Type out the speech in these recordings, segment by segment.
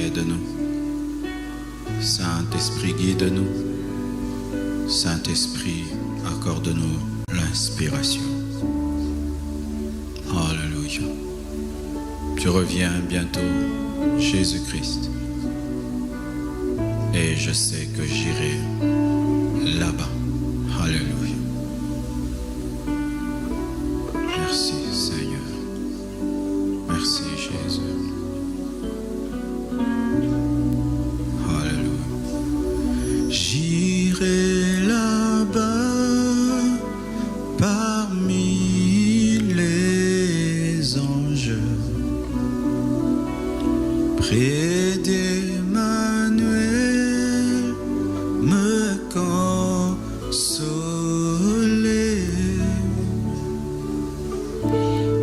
aide-nous. Saint-Esprit, guide-nous. Saint-Esprit, accorde-nous l'inspiration. Alléluia. Tu reviens bientôt, Jésus-Christ. Et je sais que j'irai là-bas. Alléluia. Merci, Seigneur. Merci, Jésus. Alléluia. J'irai là-bas parmi les anges, près d'Emmanuel, me consoler,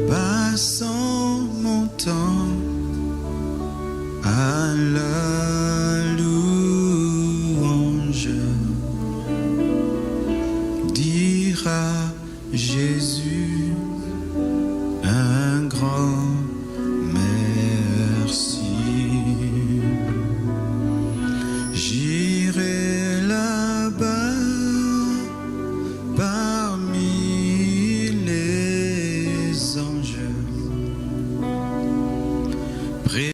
passant mon temps à la louange, dire à Jésus un grand merci. J'irai là-bas parmi les anges, près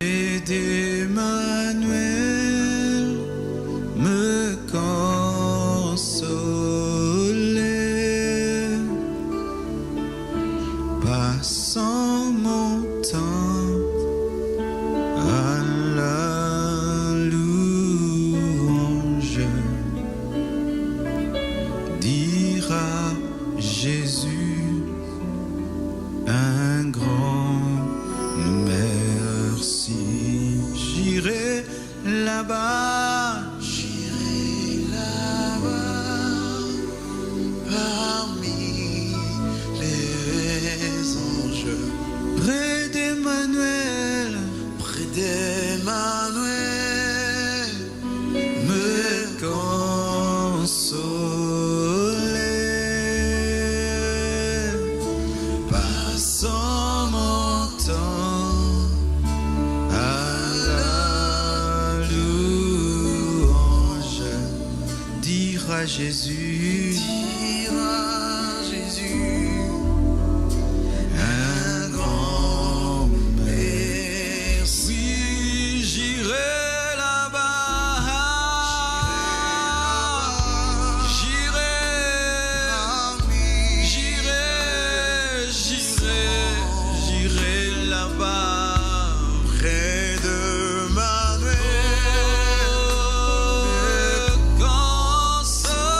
d'Emmanuel, me consoler, passant mon temps à la louange, dire à Jésus un grand merci. J'irai là-bas, Parmi les anges, près d'Emmanuel, me consoler, passant mon temps à la louange, dire à Jésus un grand merci. Oui, j'irai là-bas, j'irai là-bas, près de Manuel, consoler,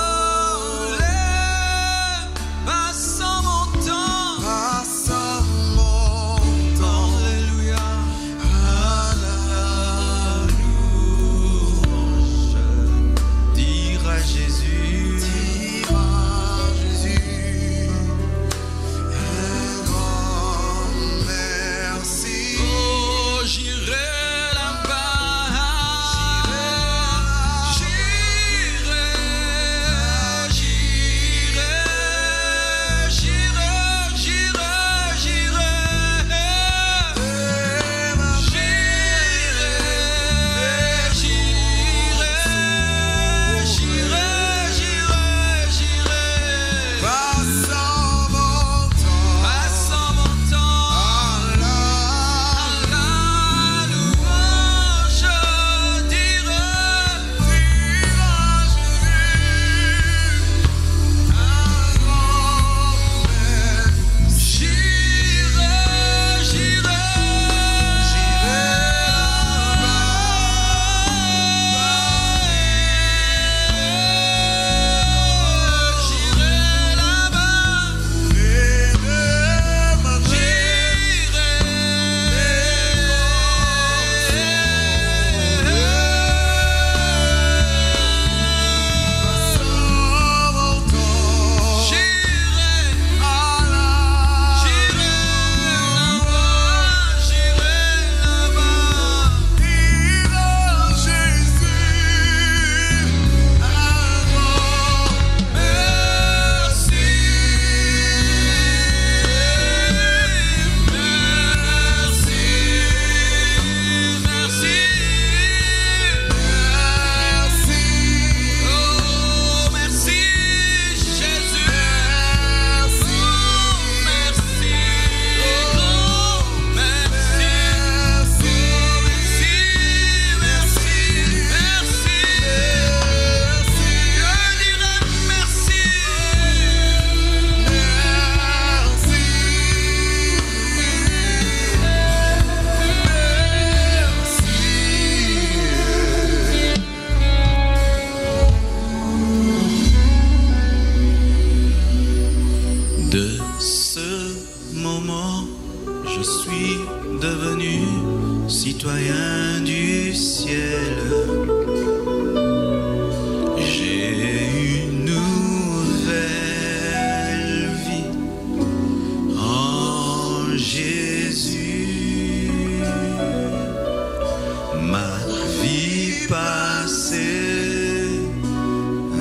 passé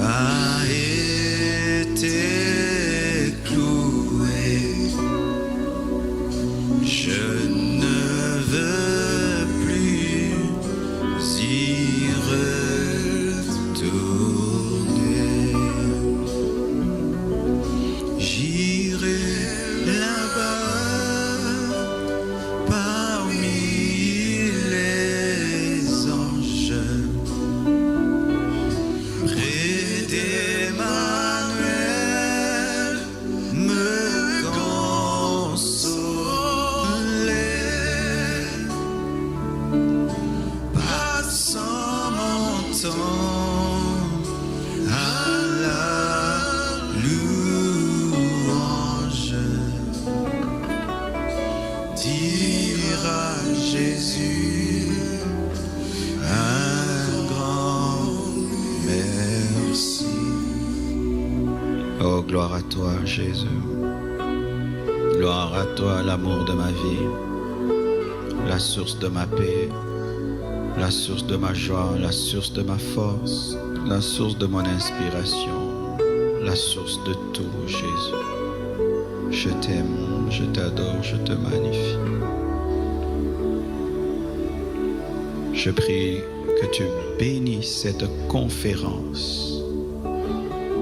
a été cloué. Je ne veux plus y retourner. J'irai là-bas parmi les anges, près d'Emmanuel, me consoler. Passant mon temps à la louange, dire à Jésus un grand merci. Oh, gloire à toi, Jésus. Gloire à toi, l'amour de ma vie, la source de ma paix, la source de ma joie, la source de ma force, la source de mon inspiration, la source de tout, Jésus. Je t'aime, je t'adore, je te magnifie. Je prie que tu bénisses cette conférence.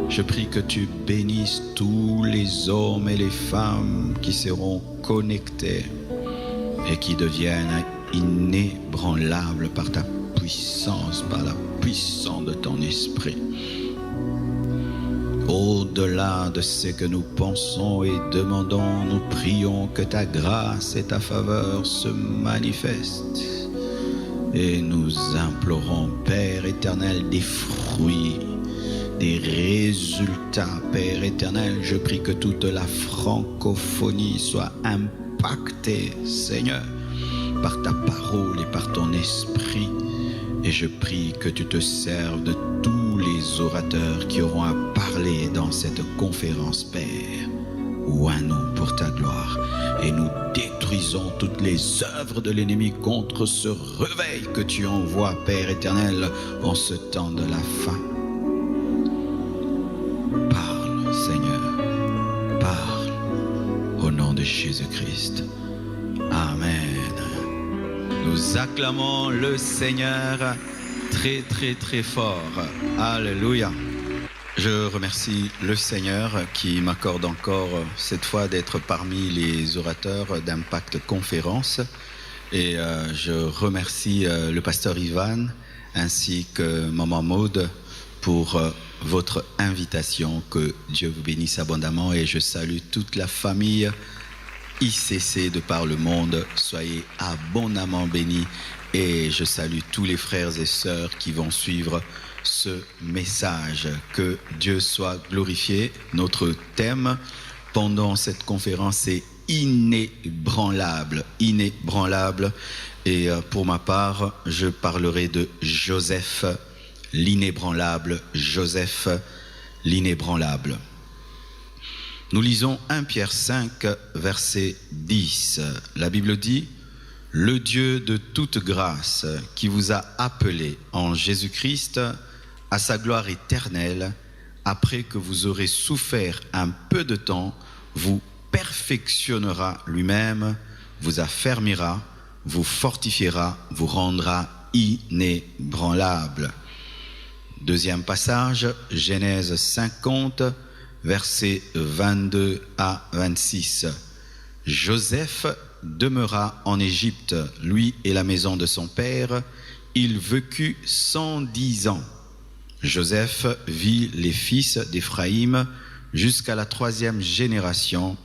Je prie que tu bénisses tous les hommes et les femmes qui seront connectés et qui deviennent inébranlables par ta puissance, par la puissance de ton esprit. Au-delà de ce que nous pensons et demandons, nous prions que ta grâce et ta faveur se manifestent. Et nous implorons, Père éternel, des fruits, des résultats, Père éternel. Je prie que toute la francophonie soit impactée, Seigneur, par ta parole et par ton esprit. Et je prie que tu te serves de tous les orateurs qui auront à parler dans cette conférence, Père. Ouvre-nous pour ta gloire. Et nous détruisons toutes les œuvres de l'ennemi contre ce réveil que tu envoies, Père éternel, en ce temps de la fin. Parle, Seigneur. Parle. Au nom de Jésus-Christ. Amen. Nous acclamons le Seigneur très, très, très fort. Alléluia. Je remercie le Seigneur qui m'accorde encore cette fois d'être parmi les orateurs d'Impact Conférence. Et je remercie le pasteur Ivan ainsi que Maman Maude pour votre invitation. Que Dieu vous bénisse abondamment et je salue toute la famille ICC de par le monde. Soyez abondamment bénis et je salue tous les frères et sœurs qui vont suivre ce message. Que Dieu soit glorifié. Notre thème pendant cette conférence est inébranlable, inébranlable. Et pour ma part, je parlerai de Joseph, l'inébranlable, Joseph, l'inébranlable. Nous lisons 1 Pierre 5, verset 10. La Bible dit: « Le Dieu de toute grâce qui vous a appelés en Jésus-Christ à sa gloire éternelle, après que vous aurez souffert un peu de temps, vous perfectionnera lui-même, vous affermira, vous fortifiera, vous rendra inébranlable. » Deuxième passage, Genèse 50, versets 22 à 26. Joseph demeura en Égypte, lui et la maison de son père. Il vécut 110 ans. Joseph vit les fils d'Éphraïm jusqu'à la 3e génération,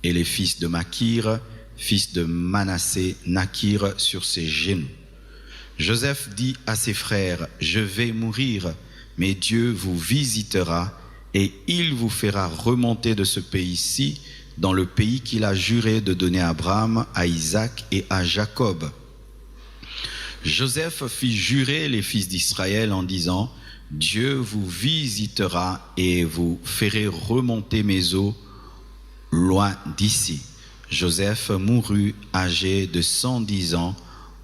et les fils de Makir, fils de Manassé, naquirent sur ses genoux. Joseph dit à ses frères: « Je vais mourir, mais Dieu vous visitera et il vous fera remonter de ce pays-ci dans le pays qu'il a juré de donner à Abraham, à Isaac et à Jacob. » Joseph fit jurer les fils d'Israël en disant: « Dieu vous visitera et vous ferez remonter mes eaux loin d'ici. » Joseph mourut âgé de 110 ans,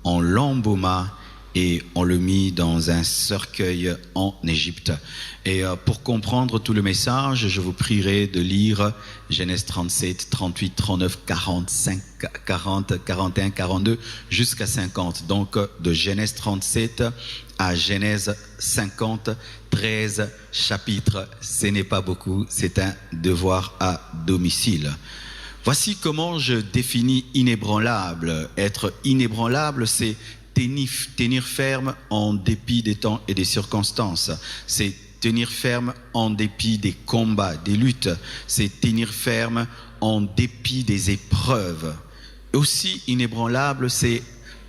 on l'embauma et on le mit dans un cercueil en Égypte. Et pour comprendre tout le message, je vous prierai de lire Genèse 37, 38, 39, 45, 40, 41, 42 jusqu'à 50. Donc de Genèse 37 à Genèse 50, 13 chapitres. Ce n'est pas beaucoup, c'est un devoir à domicile. Voici comment je définis inébranlable. Être inébranlable, c'est tenir ferme en dépit des temps et des circonstances. C'est tenir ferme en dépit des combats, des luttes. C'est tenir ferme en dépit des épreuves. Aussi inébranlable, c'est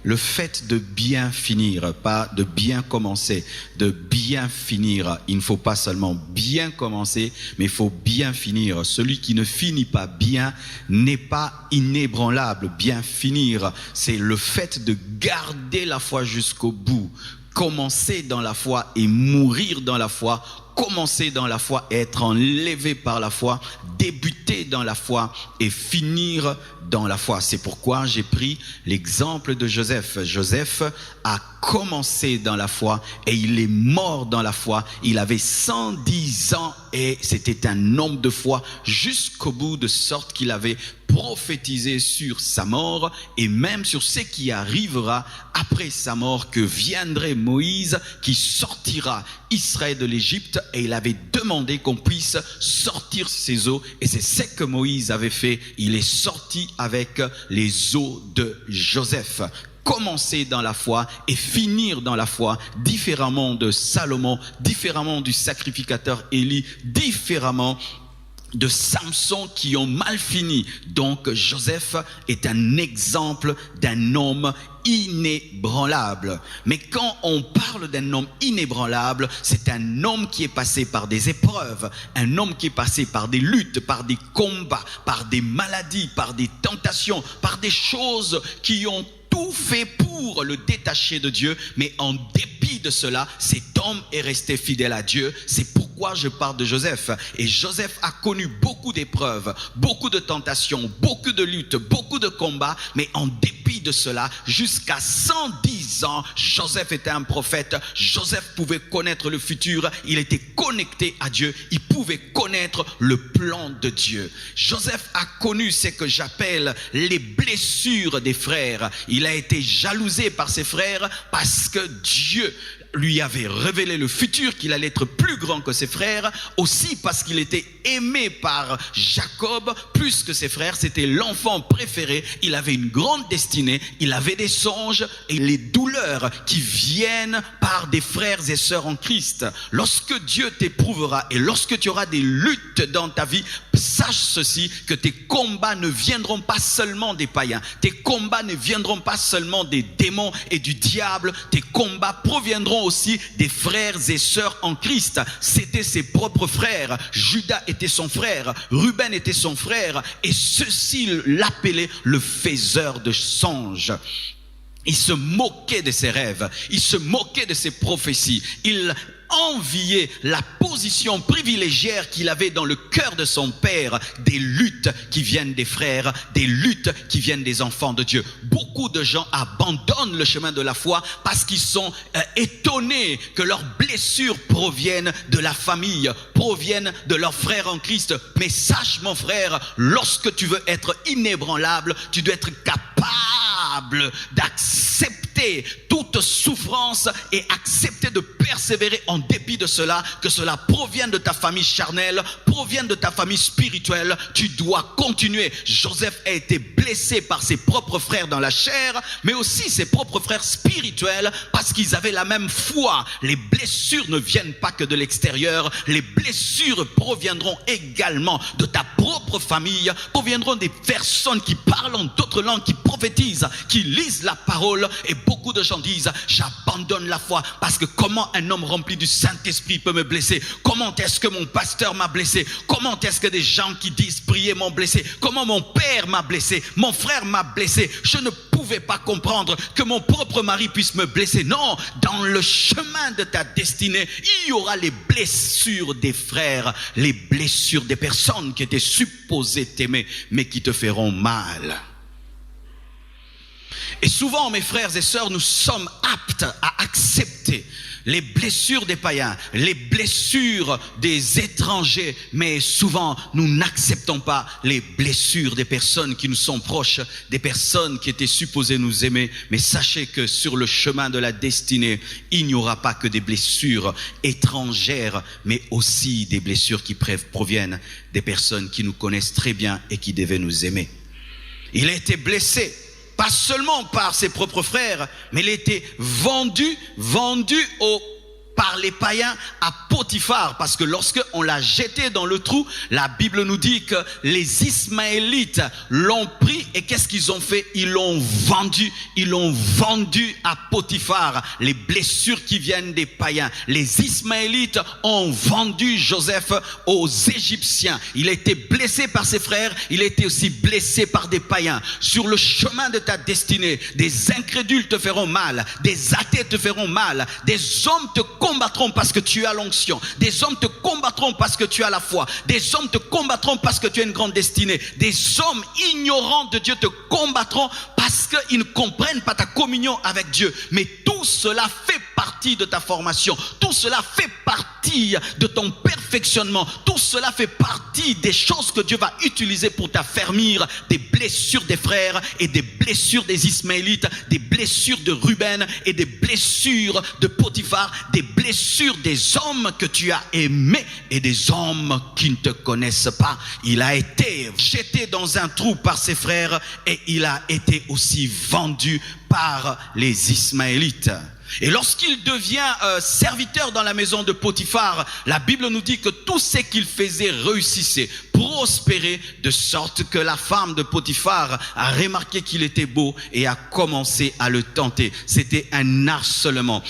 le fait de bien finir, pas de bien commencer, de bien finir. Il ne faut pas seulement bien commencer, mais il faut bien finir. Celui qui ne finit pas bien n'est pas inébranlable. Bien finir, c'est le fait de garder la foi jusqu'au bout. Commencer dans la foi et mourir dans la foi. Commencer dans la foi et être enlevé par la foi, débuter dans la foi et finir dans la foi. C'est pourquoi j'ai pris l'exemple de Joseph. Joseph a commencé dans la foi et il est mort dans la foi. Il avait 110 ans et c'était un homme de foi jusqu'au bout, de sorte qu'il avait prophétisé sur sa mort et même sur ce qui arrivera après sa mort, que viendrait Moïse qui sortira Israël de l'Égypte, et il avait demandé qu'on puisse sortir ses eaux, et c'est ce que Moïse avait fait. Il est sorti avec les eaux de Joseph. Commencer dans la foi et finir dans la foi, différemment de Salomon, différemment du sacrificateur Élie, différemment de Samson qui ont mal fini. Donc Joseph est un exemple d'un homme inébranlable. Mais quand on parle d'un homme inébranlable, c'est un homme qui est passé par des épreuves, un homme qui est passé par des luttes, par des combats, par des maladies, par des tentations, par des choses qui ont tout fait pour le détacher de Dieu, mais en dépit de cela, cet homme est resté fidèle à Dieu. C'est pourquoi je parle de Joseph. Et Joseph a connu beaucoup d'épreuves, beaucoup de tentations, beaucoup de luttes, beaucoup de combats, mais en dépit de cela, jusqu'à 110 ans, Joseph était un prophète. Joseph pouvait connaître le futur. Il était connecté à Dieu. Il pouvait connaître le plan de Dieu. Joseph a connu ce que j'appelle les blessures des frères. Il a été jalousé par ses frères parce que Dieu lui avait révélé le futur, qu'il allait être plus grand que ses frères, aussi parce qu'il était aimé par Jacob plus que ses frères. C'était l'enfant préféré. Il avait une grande destinée, il avait des songes et les douleurs qui viennent par des frères et sœurs en Christ. Lorsque Dieu t'éprouvera et lorsque tu auras des luttes dans ta vie, sache ceci, que tes combats ne viendront pas seulement des païens, tes combats ne viendront pas seulement des démons et du diable, tes combats proviendront aussi des frères et sœurs en Christ. C'était ses propres frères. Judas était son frère, Ruben était son frère, et ceux-ci l'appelaient le faiseur de songes. Il se moquait de ses rêves, il se moquait de ses prophéties, il enviait la position privilégiée qu'il avait dans le cœur de son père, des luttes qui viennent des frères, des luttes qui viennent des enfants de Dieu. Beaucoup de gens abandonnent le chemin de la foi parce qu'ils sont étonnés que leurs blessures proviennent de la famille, proviennent de leurs frères en Christ. Mais sache, mon frère, lorsque tu veux être inébranlable, tu dois être capable d'accepter toute souffrance et accepter de persévérer en dépit de cela, que cela provienne de ta famille charnelle, provienne de ta famille spirituelle. Tu dois continuer. Joseph a été blessé par ses propres frères dans la chair, mais aussi ses propres frères spirituels, parce qu'ils avaient la même foi. Les blessures ne viennent pas que de l'extérieur, les blessures proviendront également de ta propre famille, proviendront des personnes qui parlent en d'autres langues, qui prophétisent, qui lisent la parole. Et beaucoup de gens disent: j'abandonne la foi parce que comment un homme rempli du Saint-Esprit peut me blesser? Comment est-ce que mon pasteur m'a blessé? Comment est-ce que des gens qui disent prier m'ont blessé? Comment mon père m'a blessé? Mon frère m'a blessé? Je ne pouvais pas comprendre que mon propre mari puisse me blesser. Non, dans le chemin de ta destinée, il y aura les blessures des frères, les blessures des personnes qui étaient supposées t'aimer, mais qui te feront mal. Et souvent, mes frères et sœurs, nous sommes aptes à accepter les blessures des païens, les blessures des étrangers, mais souvent nous n'acceptons pas les blessures des personnes qui nous sont proches, des personnes qui étaient supposées nous aimer. Mais sachez que sur le chemin de la destinée, il n'y aura pas que des blessures étrangères, mais aussi des blessures qui proviennent des personnes qui nous connaissent très bien et qui devaient nous aimer. Il a été blessé, pas seulement par ses propres frères, mais il a été vendu par les païens à Potiphar, parce que lorsque on l'a jeté dans le trou, la Bible nous dit que les Ismaélites l'ont pris et qu'est-ce qu'ils ont fait? Ils l'ont vendu à Potiphar. Les blessures qui viennent des païens, les Ismaélites ont vendu Joseph aux Égyptiens. Il a été blessé par ses frères, il a été aussi blessé par des païens. Sur le chemin de ta destinée, des incrédules te feront mal, des athées te feront mal, des hommes te combattront parce que tu as l'onction, des hommes te combattront parce que tu as la foi, des hommes te combattront parce que tu as une grande destinée, des hommes ignorants de Dieu te combattront parce qu'ils ne comprennent pas ta communion avec Dieu. Mais tout cela fait partie de ta formation, tout cela fait partie de ton perfectionnement, tout cela fait partie des choses que Dieu va utiliser pour t'affermir, des blessures des frères et des blessures des Ismaélites, des blessures de Ruben et des blessures de Potiphar, des blessures des hommes que tu as aimés et des hommes qui ne te connaissent pas. Il a été jeté dans un trou par ses frères et il a été aussi vendu par les Ismaélites. Et lorsqu'il devient serviteur dans la maison de Potiphar, la Bible nous dit que tout ce qu'il faisait réussissait, prospérait, de sorte que la femme de Potiphar a remarqué qu'il était beau et a commencé à le tenter. C'était un harcèlement.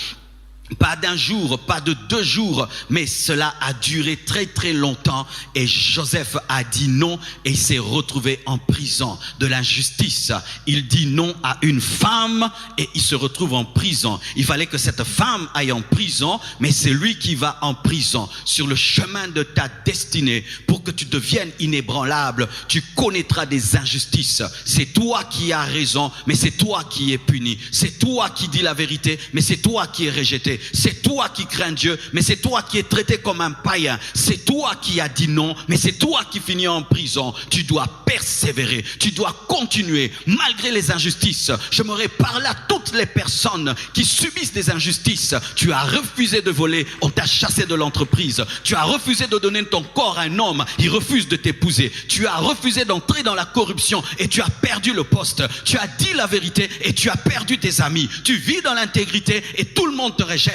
Pas d'un jour, pas de 2 jours, mais cela a duré très très longtemps et Joseph a dit non et il s'est retrouvé en prison de l'injustice. Il dit non à une femme et il se retrouve en prison. Il fallait que cette femme aille en prison, mais c'est lui qui va en prison. Sur le chemin de ta destinée, pour que tu deviennes inébranlable, tu connaîtras des injustices. C'est toi qui as raison, mais c'est toi qui es puni. C'est toi qui dis la vérité, mais c'est toi qui es rejeté. C'est toi qui crains Dieu, mais c'est toi qui es traité comme un païen. C'est toi qui as dit non, mais c'est toi qui finis en prison. Tu dois persévérer, tu dois continuer malgré les injustices. J'aimerais parler à toutes les personnes qui subissent des injustices. Tu as refusé de voler, on t'a chassé de l'entreprise. Tu as refusé de donner ton corps à un homme, il refuse de t'épouser. Tu as refusé d'entrer dans la corruption et tu as perdu le poste. Tu as dit la vérité et tu as perdu tes amis. Tu vis dans l'intégrité et tout le monde te rejette.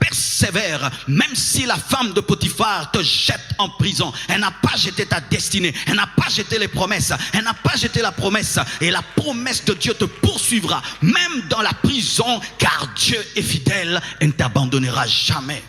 Persévère, même si la femme de Potiphar te jette en prison. Elle n'a pas jeté ta destinée, elle n'a pas jeté les promesses, elle n'a pas jeté la promesse. Et la promesse de Dieu te poursuivra, même dans la prison, car Dieu est fidèle et ne t'abandonnera jamais.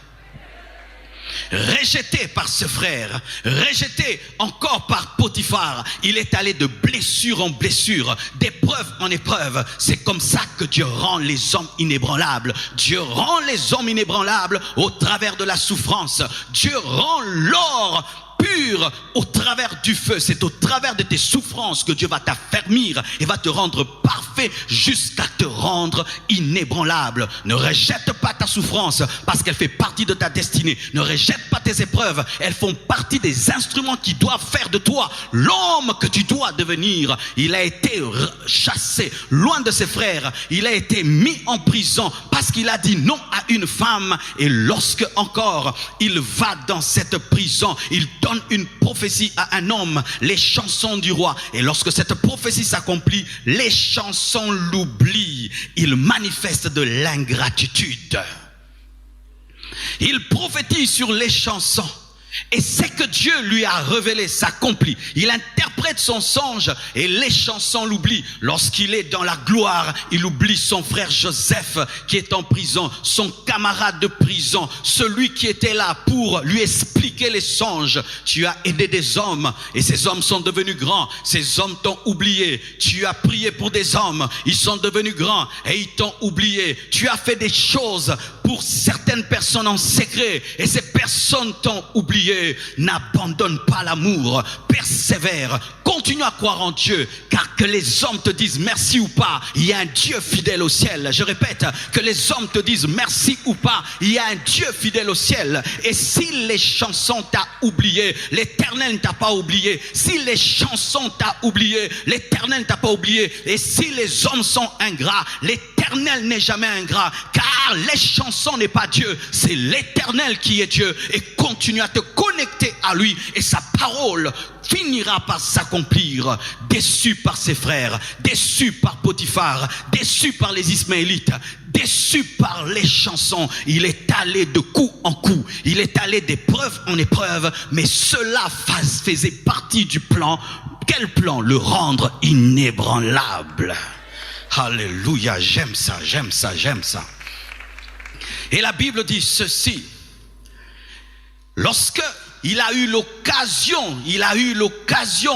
Rejeté par ce frère, rejeté encore par Potiphar, il est allé de blessure en blessure, d'épreuve en épreuve. C'est comme ça que Dieu rend les hommes inébranlables. Dieu rend les hommes inébranlables au travers de la souffrance. Dieu rend l'or pur au travers du feu. C'est au travers de tes souffrances que Dieu va t'affermir et va te rendre parfait jusqu'à te rendre inébranlable. Ne rejette pas ta souffrance parce qu'elle fait partie de ta destinée. Ne rejette pas tes épreuves, elles font partie des instruments qui doivent faire de toi l'homme que tu dois devenir. Il a été chassé loin de ses frères, il a été mis en prison parce qu'il a dit non à une femme. Et lorsque encore il va dans cette prison, il donne une prophétie à un homme, les chansons du roi. Et lorsque cette prophétie s'accomplit, les chansons l'oublient. Il manifeste de l'ingratitude. Il prophétise sur les chansons. Et c'est que Dieu lui a révélé s'accomplit. Il interprète son songe et les chansons l'oublient. Lorsqu'il est dans la gloire, il oublie son frère Joseph qui est en prison, son camarade de prison, celui qui était là pour lui expliquer les songes. Tu as aidé des hommes et ces hommes sont devenus grands. Ces hommes t'ont oublié. Tu as prié pour des hommes, ils sont devenus grands et ils t'ont oublié. Tu as fait des choses pour certaines personnes en secret et ces personnes t'ont oublié. N'abandonne pas l'amour, persévère, continue à croire en Dieu, car que les hommes te disent merci ou pas, il y a un Dieu fidèle au ciel. Je répète, que les hommes te disent merci ou pas, il y a un Dieu fidèle au ciel. Et si les chansons t'ont oublié, l'Éternel ne t'a pas oublié. Si les chansons t'ont oublié, l'Éternel ne t'a pas oublié. Et si les hommes sont ingrats, l'Éternel n'est jamais ingrat, car les chansons n'est pas Dieu, c'est l'Éternel qui est Dieu. Et continue à te connecter à lui, et sa parole finira par s'accomplir. Déçu par ses frères, déçu par Potiphar, déçu par les Ismaélites, déçu par les chansons, il est allé de coup en coup, il est allé d'épreuve en épreuve, mais cela faisait partie du plan. Quel plan? Le rendre inébranlable. Alléluia, j'aime ça, j'aime ça, j'aime ça. Et la Bible dit ceci: lorsque il a eu l'occasion,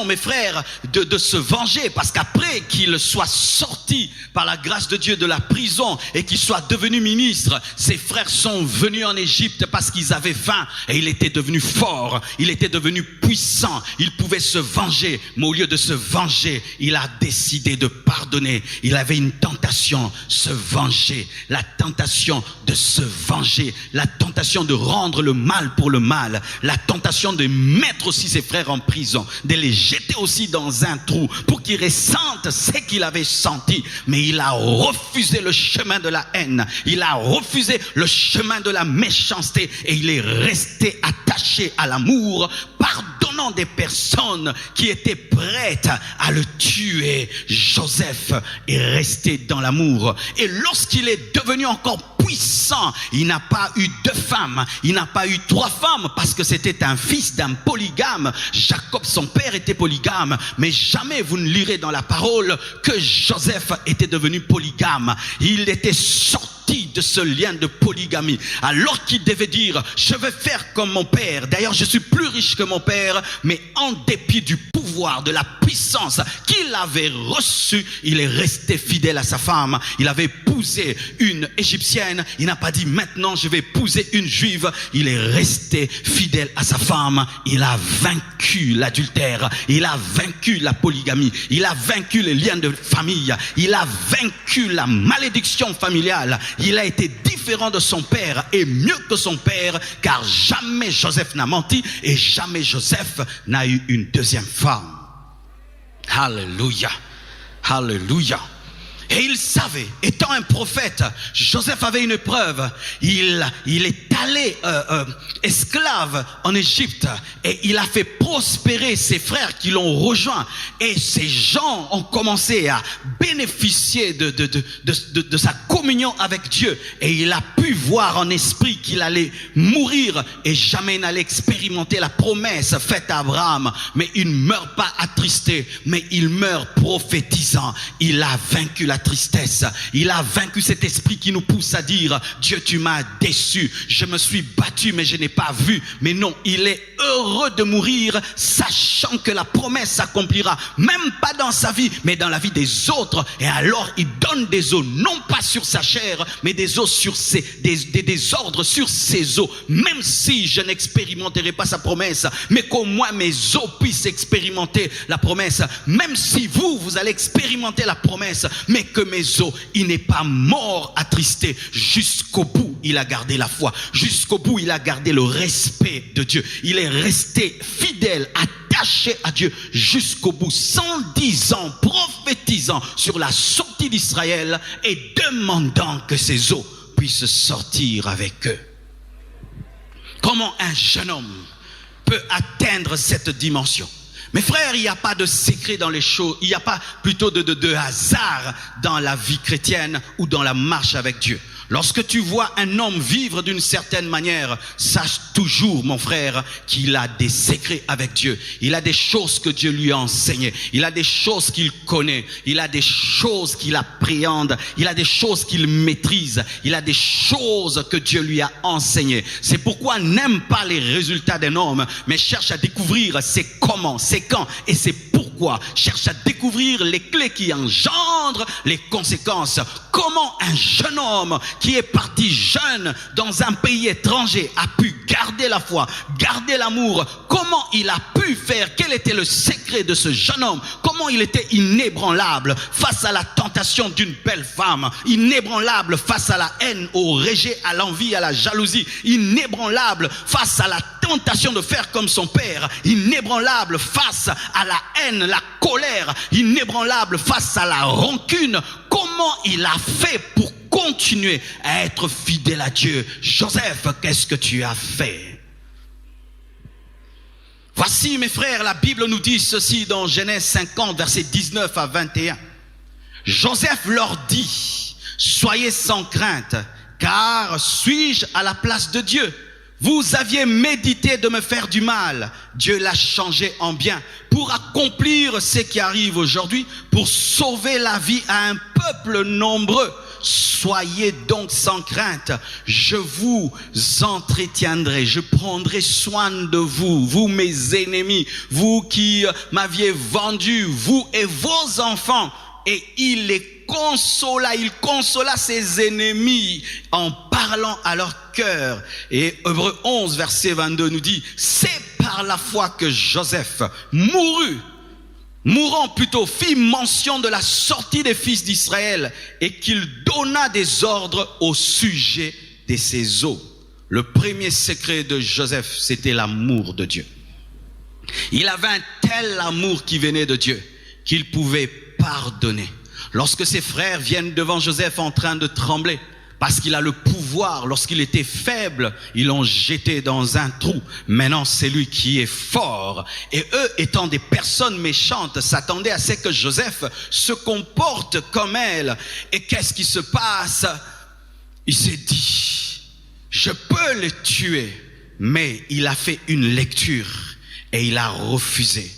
mes frères, de se venger, parce qu'après qu'il soit sorti par la grâce de Dieu de la prison et qu'il soit devenu ministre, ses frères sont venus en Égypte parce qu'ils avaient faim, et il était devenu fort, il était devenu puissant, il pouvait se venger. Mais au lieu de se venger, il a décidé de pardonner. Il avait une tentation, se venger, la tentation de se venger, la tentation de rendre le mal pour le mal, la tentation de mettre aussi ses frères en prison, de les jeter aussi dans un trou pour qu'ils ressentent ce qu'il avait senti. Mais il a refusé le chemin de la haine, il a refusé le chemin de la méchanceté, et il est resté attaché à l'amour, pardonnant des personnes qui étaient prêtes à le tuer. Joseph est resté dans l'amour, et lorsqu'il est devenu encore puissant, il n'a pas eu 2 femmes, il n'a pas eu 3 femmes, parce que c'était un fils d'un polygame. Jacob, son père, était polygame, mais jamais vous ne lirez dans la parole que Joseph était devenu polygame. Il était sorti de ce lien de polygamie, alors qu'il devait dire: je vais faire comme mon père, d'ailleurs je suis plus riche que mon père. Mais en dépit du pouvoir, de la puissance qu'il avait reçue, il est resté fidèle à sa femme. Il avait épousé une égyptienne, il n'a pas dit maintenant je vais épouser une juive. Il est resté fidèle à sa femme. Il a vaincu l'adultère, il a vaincu la polygamie, il a vaincu les liens de famille, il a vaincu la malédiction familiale. Il a été différent de son père et mieux que son père, car jamais Joseph n'a menti et jamais Joseph n'a eu une 2e femme. Alléluia, alléluia. Et il savait, étant un prophète, Joseph avait une épreuve. Il est allé esclave en Égypte, et il a fait prospérer ses frères qui l'ont rejoint. Et ces gens ont commencé à bénéficier de sa communion avec Dieu. Et il a pu voir en esprit qu'il allait mourir et jamais n'allait expérimenter la promesse faite à Abraham. Mais il ne meurt pas attristé, mais il meurt prophétisant. Il a vaincu la tristesse, il a vaincu cet esprit qui nous pousse à dire: Dieu, tu m'as déçu, je me suis battu mais je n'ai pas vu. Mais non, il est heureux de mourir sachant que la promesse s'accomplira, même pas dans sa vie mais dans la vie des autres. Et alors il donne des os, non pas sur sa chair mais des os sur des ordres sur ses os. Même si je n'expérimenterai pas sa promesse, mais qu'au moins mes os puissent expérimenter la promesse. Même si vous allez expérimenter la promesse, mais que mes os, il n'est pas mort attristé. Jusqu'au bout il a gardé la foi, jusqu'au bout il a gardé le respect de Dieu. Il est resté fidèle, attaché à Dieu jusqu'au bout, 110 ans prophétisant sur la sortie d'Israël et demandant que ses os puissent sortir avec eux. Comment un jeune homme peut atteindre cette dimension? Mes frères, il n'y a pas de secret dans les choses, il n'y a pas plutôt de hasard dans la vie chrétienne ou dans la marche avec Dieu. Lorsque tu vois un homme vivre d'une certaine manière, sache toujours, mon frère, qu'il a des secrets avec Dieu. Il a des choses que Dieu lui a enseignées. Il a des choses qu'il connaît. Il a des choses qu'il appréhende. Il a des choses qu'il maîtrise. Il a des choses que Dieu lui a enseignées. C'est pourquoi n'aime pas les résultats d'un homme, mais cherche à découvrir c'est comment, c'est quand et c'est pourquoi. Cherche à découvrir les clés qui engendrent les conséquences. Comment un jeune homme qui est parti jeune dans un pays étranger a pu garder garder la foi, garder l'amour. Comment il a pu faire? Quel était le secret de ce jeune homme? Comment il était inébranlable face à la tentation d'une belle femme, inébranlable face à la haine, au rejet, à l'envie, à la jalousie, inébranlable face à la tentation de faire comme son père, inébranlable face à la haine, la colère, inébranlable face à la rancune. Comment il a fait pour continuer à être fidèle à Dieu? Joseph, qu'est-ce que tu as fait? Voici, mes frères, la Bible nous dit ceci dans Genèse 50, versets 19 à 21. Joseph leur dit: soyez sans crainte, car suis-je à la place de Dieu? Vous aviez médité de me faire du mal. Dieu l'a changé en bien pour accomplir ce qui arrive aujourd'hui, pour sauver la vie à un peuple nombreux. Soyez donc sans crainte, je vous entretiendrai, je prendrai soin de vous, vous mes ennemis, vous qui m'aviez vendu, vous et vos enfants. Et il les consola, il consola ses ennemis en parlant à leur cœur. Et Hébreux 11, verset 22 nous dit: c'est par la foi que Joseph mourant plutôt, fit mention de la sortie des fils d'Israël et qu'il donna des ordres au sujet de ses os. Le premier secret de Joseph, c'était l'amour de Dieu. Il avait un tel amour qui venait de Dieu qu'il pouvait pardonner. Lorsque ses frères viennent devant Joseph en train de trembler, parce qu'il a le pouvoir, lorsqu'il était faible, ils l'ont jeté dans un trou. Maintenant, c'est lui qui est fort. Et eux, étant des personnes méchantes, s'attendaient à ce que Joseph se comporte comme elle. Et qu'est-ce qui se passe? Il s'est dit: je peux le tuer. Mais il a fait une lecture et il a refusé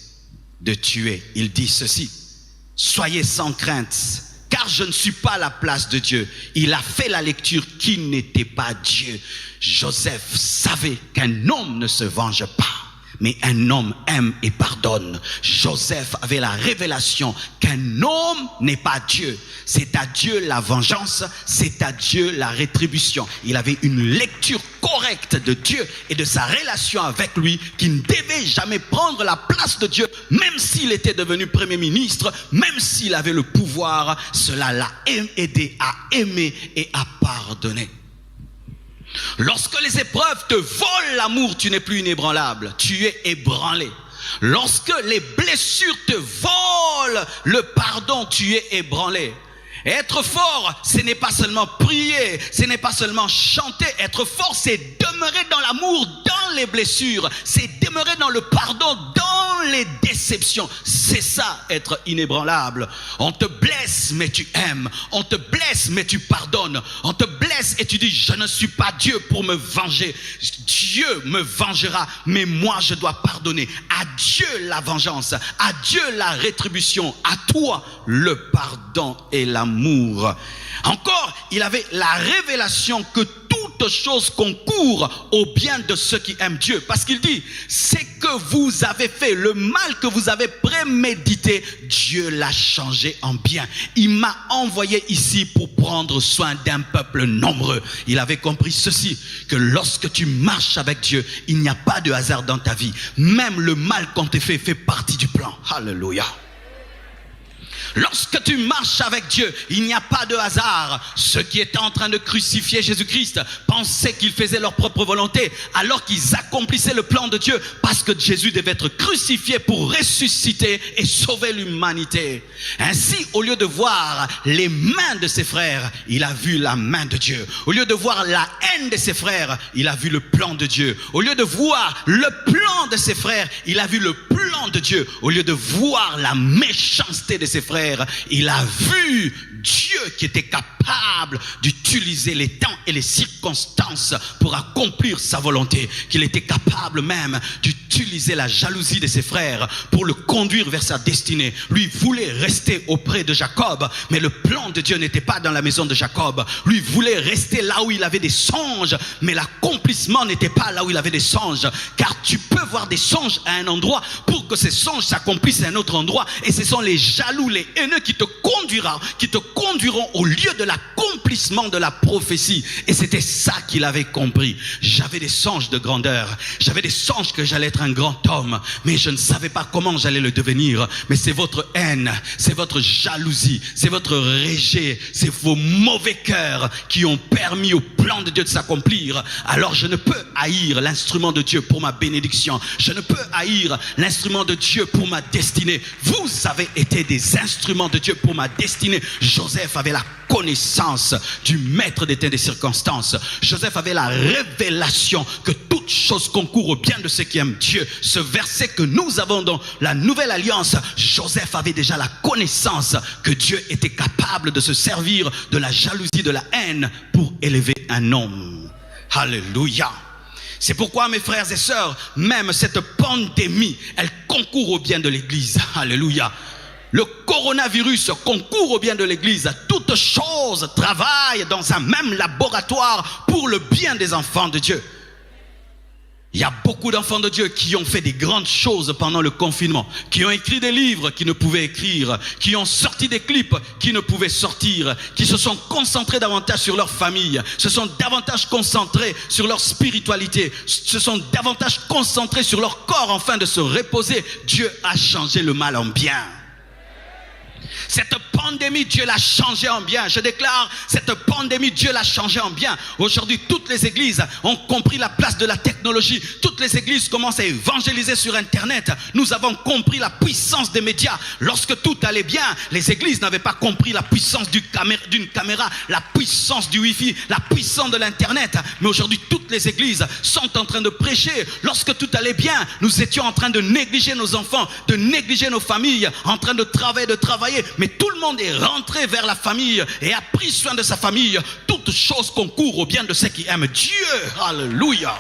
de tuer. Il dit ceci: soyez sans crainte, car je ne suis pas à la place de Dieu. Il a fait la lecture qui n'était pas Dieu. Joseph savait qu'un homme ne se venge pas, mais un homme aime et pardonne. Joseph avait la révélation qu'un homme n'est pas Dieu. C'est à Dieu la vengeance, c'est à Dieu la rétribution. Il avait une lecture correcte de Dieu et de sa relation avec lui, qui ne devait jamais prendre la place de Dieu, même s'il était devenu premier ministre, même s'il avait le pouvoir. Cela l'a aidé à aimer et à pardonner. Lorsque les épreuves te volent l'amour, tu n'es plus inébranlable, tu es ébranlé. Lorsque les blessures te volent le pardon, tu es ébranlé. Être fort, ce n'est pas seulement prier, ce n'est pas seulement chanter. Être fort, c'est demeurer dans l'amour, dans les blessures. C'est demeurer dans le pardon, dans les déceptions. C'est ça, être inébranlable. On te blesse, mais tu aimes. On te blesse, mais tu pardonnes. On te blesse et tu dis: je ne suis pas Dieu pour me venger. Dieu me vengera, mais moi je dois pardonner. À Dieu la vengeance, à Dieu la rétribution, à toi le pardon et l'amour. Encore, il avait la révélation que toute chose concourt au bien de ceux qui aiment Dieu. Parce qu'il dit: c'est que vous avez fait, le mal que vous avez prémédité, Dieu l'a changé en bien. Il m'a envoyé ici pour prendre soin d'un peuple nombreux. Il avait compris ceci, que lorsque tu marches avec Dieu, il n'y a pas de hasard dans ta vie. Même le mal qu'on te fait partie du plan. Alléluia. Lorsque tu marches avec Dieu, il n'y a pas de hasard. Ceux qui étaient en train de crucifier Jésus-Christ pensaient qu'ils faisaient leur propre volonté, alors qu'ils accomplissaient le plan de Dieu, parce que Jésus devait être crucifié pour ressusciter et sauver l'humanité. Ainsi, au lieu de voir les mains de ses frères, il a vu la main de Dieu. Au lieu de voir la haine de ses frères, il a vu le plan de Dieu. Au lieu de voir le plan de ses frères, il a vu le plan de Dieu. Au lieu de voir la méchanceté de ses frères, il a vu Dieu qui était capable d'utiliser les temps et les circonstances pour accomplir sa volonté, qu'il était capable même d'utiliser la jalousie de ses frères pour le conduire vers sa destinée. Lui voulait rester auprès de Jacob, mais le plan de Dieu n'était pas dans la maison de Jacob. Lui voulait rester là où il avait des songes, mais l'accomplissement n'était pas là où il avait des songes. Car tu peux voir des songes à un endroit pour que ces songes s'accomplissent à un autre endroit, et ce sont les jaloux, les haineux qui te conduiront au lieu de l'accomplissement l'accomplissement de la prophétie. Et c'était ça qu'il avait compris. J'avais des songes de grandeur. J'avais des songes que j'allais être un grand homme. Mais je ne savais pas comment j'allais le devenir. Mais c'est votre haine, c'est votre jalousie, c'est votre rejet, c'est vos mauvais cœurs qui ont permis au plan de Dieu de s'accomplir. Alors je ne peux haïr l'instrument de Dieu pour ma bénédiction. Je ne peux haïr l'instrument de Dieu pour ma destinée. Vous avez été des instruments de Dieu pour ma destinée. Joseph avait la connaissance du maître des temps des circonstances. Joseph avait la révélation que toute chose concourt au bien de ceux qui aiment Dieu. Ce verset que nous avons dans la Nouvelle Alliance, Joseph avait déjà la connaissance que Dieu était capable de se servir de la jalousie, de la haine pour élever un homme. Alléluia. C'est pourquoi, mes frères et sœurs, même cette pandémie, elle concourt au bien de l'Église. Alléluia. Le coronavirus concourt au bien de l'Église. Toutes choses travaillent dans un même laboratoire pour le bien des enfants de Dieu. Il y a beaucoup d'enfants de Dieu qui ont fait des grandes choses pendant le confinement, qui ont écrit des livres qui ne pouvaient écrire, qui ont sorti des clips qui ne pouvaient sortir, qui se sont concentrés davantage sur leur famille, se sont davantage concentrés sur leur spiritualité, se sont davantage concentrés sur leur corps afin de se reposer. Dieu a changé le mal en bien. Cette pandémie, Dieu l'a changé en bien. Je déclare, cette pandémie, Dieu l'a changé en bien. Aujourd'hui, toutes les églises ont compris la place de la technologie. Toutes les églises commencent à évangéliser sur Internet. Nous avons compris la puissance des médias. Lorsque tout allait bien, les églises n'avaient pas compris la puissance d'une caméra, la puissance du Wi-Fi, la puissance de l'Internet. Mais aujourd'hui, toutes les églises sont en train de prêcher. Lorsque tout allait bien, nous étions en train de négliger nos enfants, de négliger nos familles, en train de travailler. Mais tout le monde est rentré vers la famille et a pris soin de sa famille. Toutes choses concourent au bien de ceux qui aiment Dieu. Alléluia.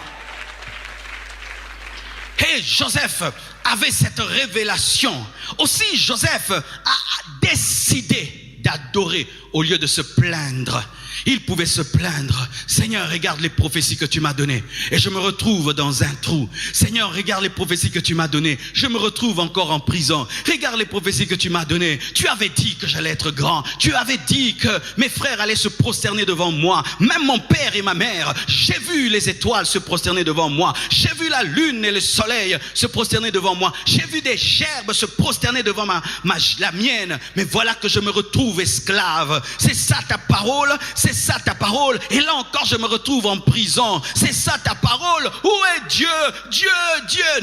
Et Joseph avait cette révélation. Aussi, Joseph a décidé d'adorer au lieu de se plaindre. Il pouvait se plaindre. Seigneur, regarde les prophéties que tu m'as données et je me retrouve dans un trou. Seigneur, regarde les prophéties que tu m'as données. Je me retrouve encore en prison. Regarde les prophéties que tu m'as données. Tu avais dit que j'allais être grand. Tu avais dit que mes frères allaient se prosterner devant moi. Même mon père et ma mère. J'ai vu les étoiles se prosterner devant moi. J'ai vu la lune et le soleil se prosterner devant moi. J'ai vu des gerbes se prosterner devant la mienne. Mais voilà que je me retrouve esclave. C'est ça ta parole. C'est ça ta parole. Et là encore je me retrouve en prison. C'est ça ta parole. Où est Dieu? Dieu.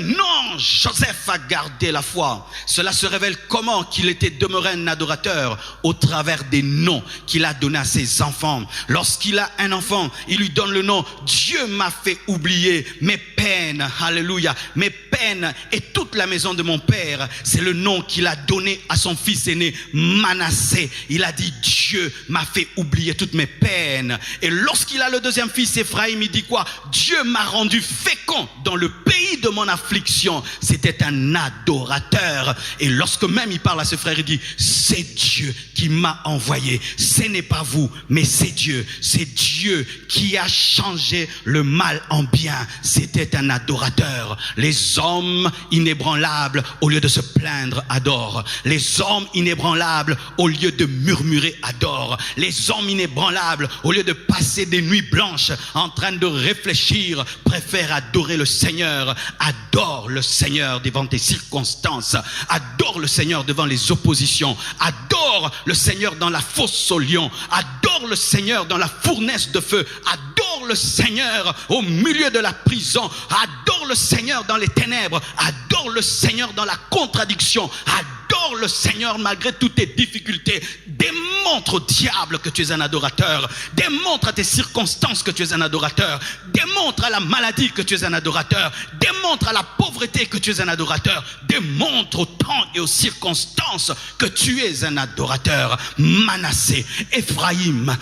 Non, Joseph a gardé la foi. Cela se révèle comment qu'il était demeuré un adorateur au travers des noms qu'il a donnés à ses enfants. Lorsqu'il a un enfant, il lui donne le nom. Dieu m'a fait oublier mes peines. Alléluia. Mes peines et toute la maison de mon père. C'est le nom qu'il a donné à son fils aîné Manassé. Il a dit Dieu m'a fait oublier toutes mes peines. Et lorsqu'il a le deuxième fils Ephraïm, il dit quoi? Dieu m'a rendu fécond dans le pays de mon affliction. C'était un adorateur. Et lorsque même il parle à ses frères, il dit c'est Dieu qui m'a envoyé. Ce n'est pas vous, mais c'est Dieu. C'est Dieu qui a changé le mal en bien. C'était un adorateur. Les hommes inébranlables, au lieu de se plaindre, adorent. Les hommes inébranlables, au lieu de murmurer, adorent. Les hommes inébranlables, au lieu de passer des nuits blanches en train de réfléchir, préfèrent adorer le Seigneur. Adore le Seigneur devant tes circonstances. Adore le Seigneur devant les oppositions. Adore le Seigneur dans la fosse au lion. Adore le Seigneur dans la fournaise de feu. Adore le Seigneur au milieu de la prison. Adore le Seigneur dans les ténèbres. Adore le Seigneur dans la contradiction. Adore le Seigneur malgré toutes tes difficultés. Démontre au diable que tu es un adorateur. Démontre à tes circonstances que tu es un adorateur. Démontre à la maladie que tu es un adorateur. Démontre à la pauvreté que tu es un adorateur. Démontre au temps et aux circonstances que tu es un adorateur. Manassé, Ephraïm,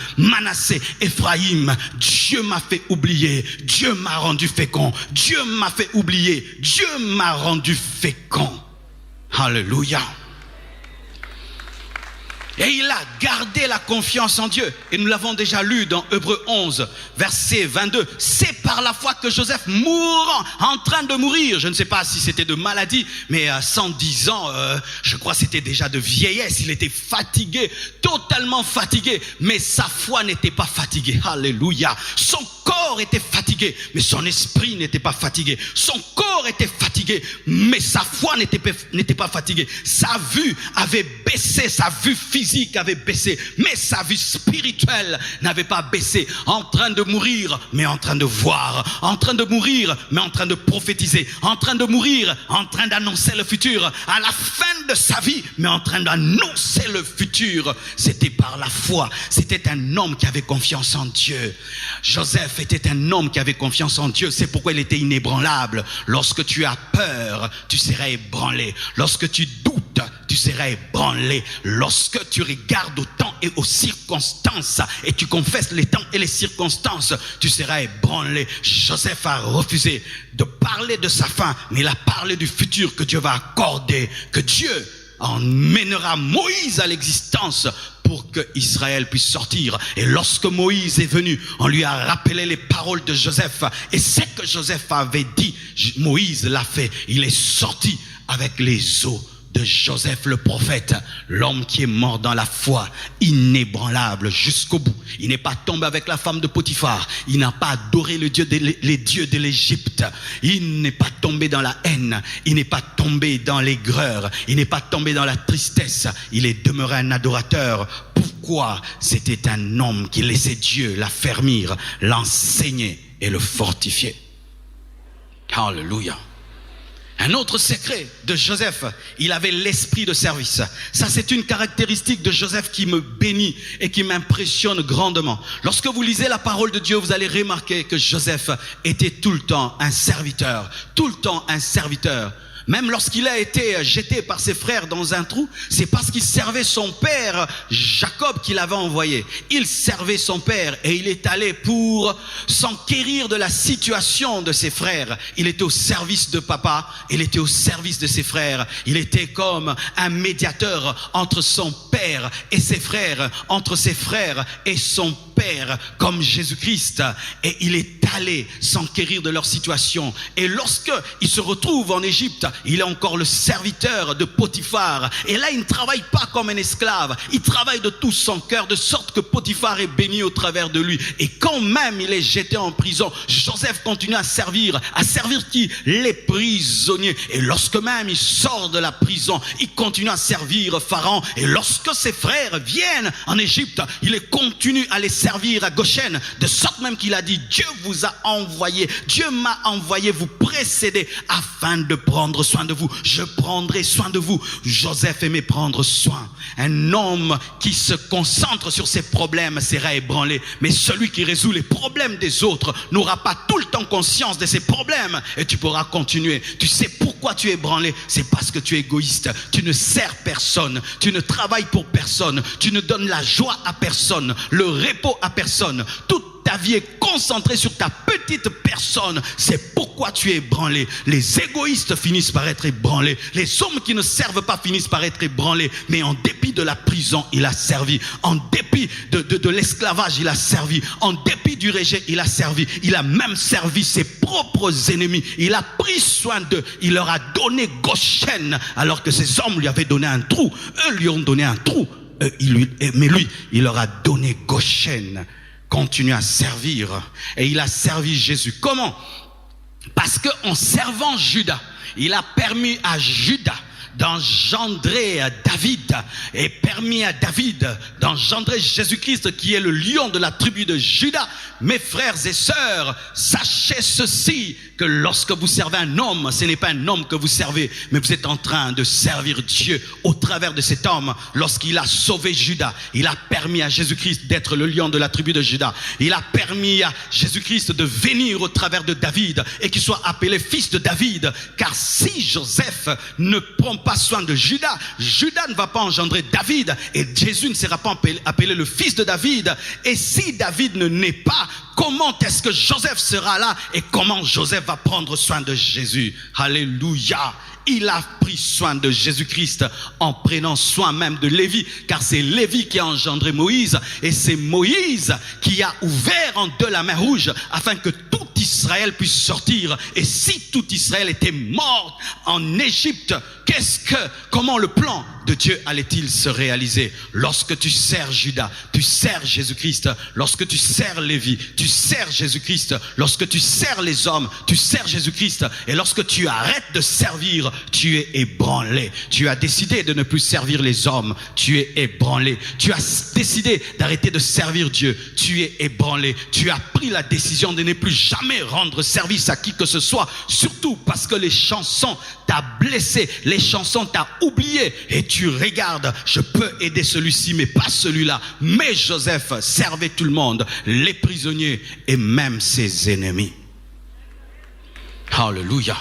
Dieu m'a fait oublier. Dieu m'a rendu fécond. Dieu m'a fait oublier. Dieu m'a rendu fécond. Alléluia. Et il a gardé la confiance en Dieu. Et nous l'avons déjà lu dans Hébreux 11, verset 22. C'est par la foi que Joseph, mourant, en train de mourir, je ne sais pas si c'était de maladie, mais à 110 ans, je crois que c'était déjà de vieillesse. Il était fatigué, totalement fatigué. Mais sa foi n'était pas fatiguée. Alléluia. Son corps était fatigué, mais son esprit n'était pas fatigué. Son corps était fatigué, mais sa foi n'était pas fatiguée. Sa vue avait baissé, sa vue physique avait baissé, mais sa vue spirituelle n'avait pas baissé. En train de mourir, mais en train de voir. En train de mourir, mais en train de prophétiser. En train de mourir, en train d'annoncer le futur. À la fin de sa vie, mais en train d'annoncer le futur. C'était par la foi. C'était un homme qui avait confiance en Dieu. Joseph était un homme qui avait confiance en Dieu. C'est pourquoi il était inébranlable. Lorsque tu as peur, tu seras ébranlé. Lorsque tu doutes, tu seras ébranlé. Lorsque tu regardes au temps et aux circonstances et tu confesses les temps et les circonstances, tu seras ébranlé. Joseph a refusé de parler de sa fin, mais il a parlé du futur que Dieu va accorder, que Dieu emmènera Moïse à l'existence pour que Israël puisse sortir. Et lorsque Moïse est venu, on lui a rappelé les paroles de Joseph. Et ce que Joseph avait dit, Moïse l'a fait. Il est sorti avec les os de Joseph le prophète, l'homme qui est mort dans la foi, inébranlable jusqu'au bout. Il n'est pas tombé avec la femme de Potiphar. Il n'a pas adoré les dieux de l'Égypte. Il n'est pas tombé dans la haine. Il n'est pas tombé dans l'aigreur. Il n'est pas tombé dans la tristesse. Il est demeuré un adorateur. Pourquoi? C'était un homme qui laissait Dieu l'affermir, l'enseigner et le fortifier. Alléluia. Un autre secret de Joseph, il avait l'esprit de service. Ça, c'est une caractéristique de Joseph qui me bénit et qui m'impressionne grandement. Lorsque vous lisez la parole de Dieu, vous allez remarquer que Joseph était tout le temps un serviteur. Tout le temps un serviteur. Même lorsqu'il a été jeté par ses frères dans un trou, c'est parce qu'il servait son père Jacob qui l'avait envoyé. Il servait son père et il est allé pour s'enquérir de la situation de ses frères. Il était au service de papa, il était au service de ses frères. Il était comme un médiateur entre son père et ses frères, entre ses frères et son père, comme Jésus-Christ. Et il est allé s'enquérir de leur situation. Et lorsque il se retrouve en Égypte, il est encore le serviteur de Potiphar. Et là, il ne travaille pas comme un esclave. Il travaille de tout son cœur, de sorte que Potiphar est béni au travers de lui. Et quand même il est jeté en prison, Joseph continue à servir qui? Les prisonniers. Et lorsque même il sort de la prison, il continue à servir Pharaon. Et lorsque ses frères viennent en Égypte, il continue à les servir à Goshen. De sorte même qu'il a dit, Dieu vous a envoyé, Dieu m'a envoyé vous précéder afin de prendre soin de vous. Je prendrai soin de vous. Joseph aimait prendre soin. Un homme qui se concentre sur ses problèmes sera ébranlé. Mais celui qui résout les problèmes des autres n'aura pas tout le temps conscience de ses problèmes. Et tu pourras continuer. Tu sais pourquoi tu es ébranlé? C'est parce que tu es égoïste. Tu ne sers personne. Tu ne travailles pour personne. Tu ne donnes la joie à personne. Le repos à personne. Toute ta vie est concentrée sur ta petite personne. C'est pourquoi tu es ébranlé. Les égoïstes finissent par être ébranlés. Les hommes qui ne servent pas finissent par être ébranlés. Mais en dépit de la prison, il a servi. En dépit de l'esclavage, il a servi. En dépit du rejet, il a servi. Il a même servi ses propres ennemis. Il a pris soin d'eux. Il leur a donné Goshen, alors que ces hommes lui avaient donné un trou. Eux lui ont donné un trou. Mais lui, il leur a donné Goshen. Continue à servir. Et il a servi Jésus. Comment? Parce qu'en servant Judas, il a permis à Judas d'engendrer David et permis à David d'engendrer Jésus-Christ qui est le lion de la tribu de Judas. Mes frères et sœurs, sachez ceci, que lorsque vous servez un homme, ce n'est pas un homme que vous servez, mais vous êtes en train de servir Dieu au travers de cet homme. Lorsqu'il a sauvé Judas, il a permis à Jésus-Christ d'être le lion de la tribu de Judas. Il a permis à Jésus-Christ de venir au travers de David et qu'il soit appelé fils de David. Car si Joseph ne prend pas soin de Judas, Judas ne va pas engendrer David et Jésus ne sera pas appelé le fils de David. Et si David ne naît pas, comment est-ce que Joseph sera là et comment Joseph va prendre soin de Jésus? Alléluia. Il a pris soin de Jésus-Christ en prenant soin même de Lévi, car c'est Lévi qui a engendré Moïse, et c'est Moïse qui a ouvert en deux la mer Rouge afin que tout Israël puisse sortir. Et si tout Israël était mort en Égypte, comment le plan de Dieu allait-il se réaliser? Lorsque tu sers Judas, tu sers Jésus-Christ. Lorsque tu sers Lévi, tu sers Jésus-Christ. Lorsque tu sers les hommes, tu sers Jésus-Christ. Et lorsque tu arrêtes de servir, tu es ébranlé. Tu as décidé de ne plus servir les hommes, tu es ébranlé. Tu as décidé d'arrêter de servir Dieu, tu es ébranlé. Tu as pris la décision de ne plus jamais rendre service à qui que ce soit, surtout parce que les chansons t'ont blessé, les chansons t'ont oublié, et tu regardes, je peux aider celui-ci mais pas celui-là. Mais Joseph servait tout le monde, les prisonniers et même ses ennemis. Alléluia.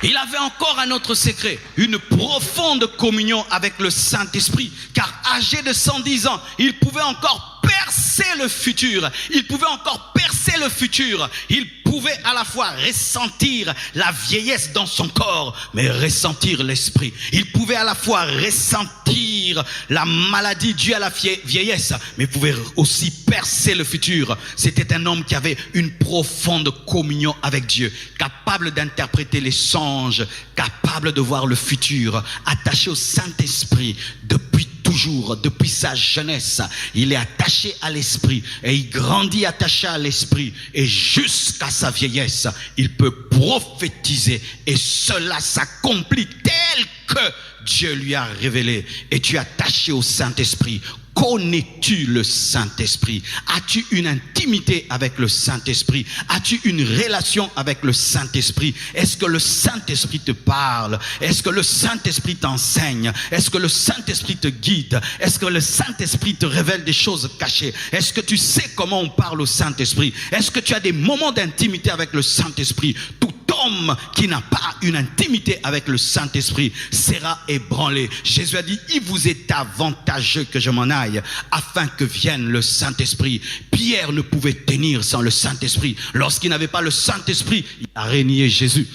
Il avait encore un autre secret, une profonde communion avec le Saint-Esprit, car âgé de 110 ans, il pouvait encore percer le futur. Il pouvait encore percer le futur. Il pouvait à la fois ressentir la vieillesse dans son corps, mais ressentir l'esprit. Il pouvait à la fois ressentir la maladie due à la vieillesse, mais pouvait aussi percer le futur. C'était un homme qui avait une profonde communion avec Dieu, capable d'interpréter les songes, capable de voir le futur, attaché au Saint-Esprit depuis toujours, depuis sa jeunesse. Il est attaché à l'esprit et il grandit attaché à l'esprit, et jusqu'à sa vieillesse il peut prophétiser et cela s'accomplit tel que Dieu lui a révélé. Et tu es attaché au Saint-Esprit. Connais-tu le Saint-Esprit? As-tu une intimité avec le Saint-Esprit? As-tu une relation avec le Saint-Esprit? Est-ce que le Saint-Esprit te parle? Est-ce que le Saint-Esprit t'enseigne? Est-ce que le Saint-Esprit te guide? Est-ce que le Saint-Esprit te révèle des choses cachées? Est-ce que tu sais comment on parle au Saint-Esprit? Est-ce que tu as des moments d'intimité avec le Saint-Esprit? Tout homme qui n'a pas une intimité avec le Saint-Esprit sera ébranlé. Jésus a dit, il vous est avantageux que je m'en aille afin que vienne le Saint-Esprit. Pierre ne pouvait tenir sans le Saint-Esprit. Lorsqu'il n'avait pas le Saint-Esprit, il a renié Jésus.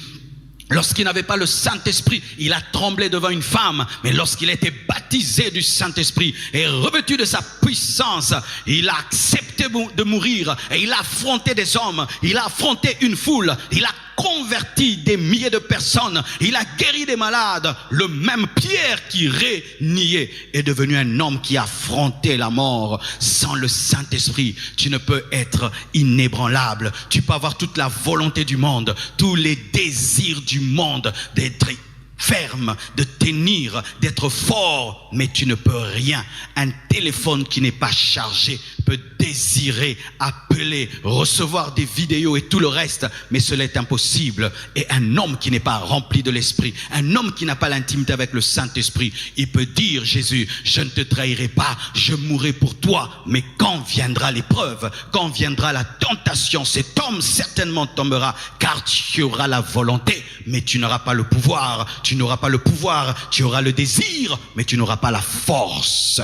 Lorsqu'il n'avait pas le Saint-Esprit, il a tremblé devant une femme. Mais lorsqu'il a été baptisé du Saint-Esprit et revêtu de sa puissance, il a accepté de mourir et il a affronté des hommes, il a affronté une foule, il a converti des milliers de personnes, il a guéri des malades. Le même Pierre qui réniait est devenu un homme qui a affronté la mort. Sans le Saint-Esprit, tu ne peux être inébranlable. Tu peux avoir toute la volonté du monde, tous les désirs du monde, d'être ferme, de tenir, d'être fort, mais tu ne peux rien. Un téléphone qui n'est pas chargé peut désirer, appeler, recevoir des vidéos et tout le reste, mais cela est impossible. Et un homme qui n'est pas rempli de l'esprit, un homme qui n'a pas l'intimité avec le Saint-Esprit, il peut dire, Jésus, je ne te trahirai pas, je mourrai pour toi, mais quand viendra l'épreuve, quand viendra la tentation, cet homme certainement tombera, car tu auras la volonté, mais tu n'auras pas le pouvoir. Tu n'auras pas le pouvoir, tu auras le désir, mais tu n'auras pas la force.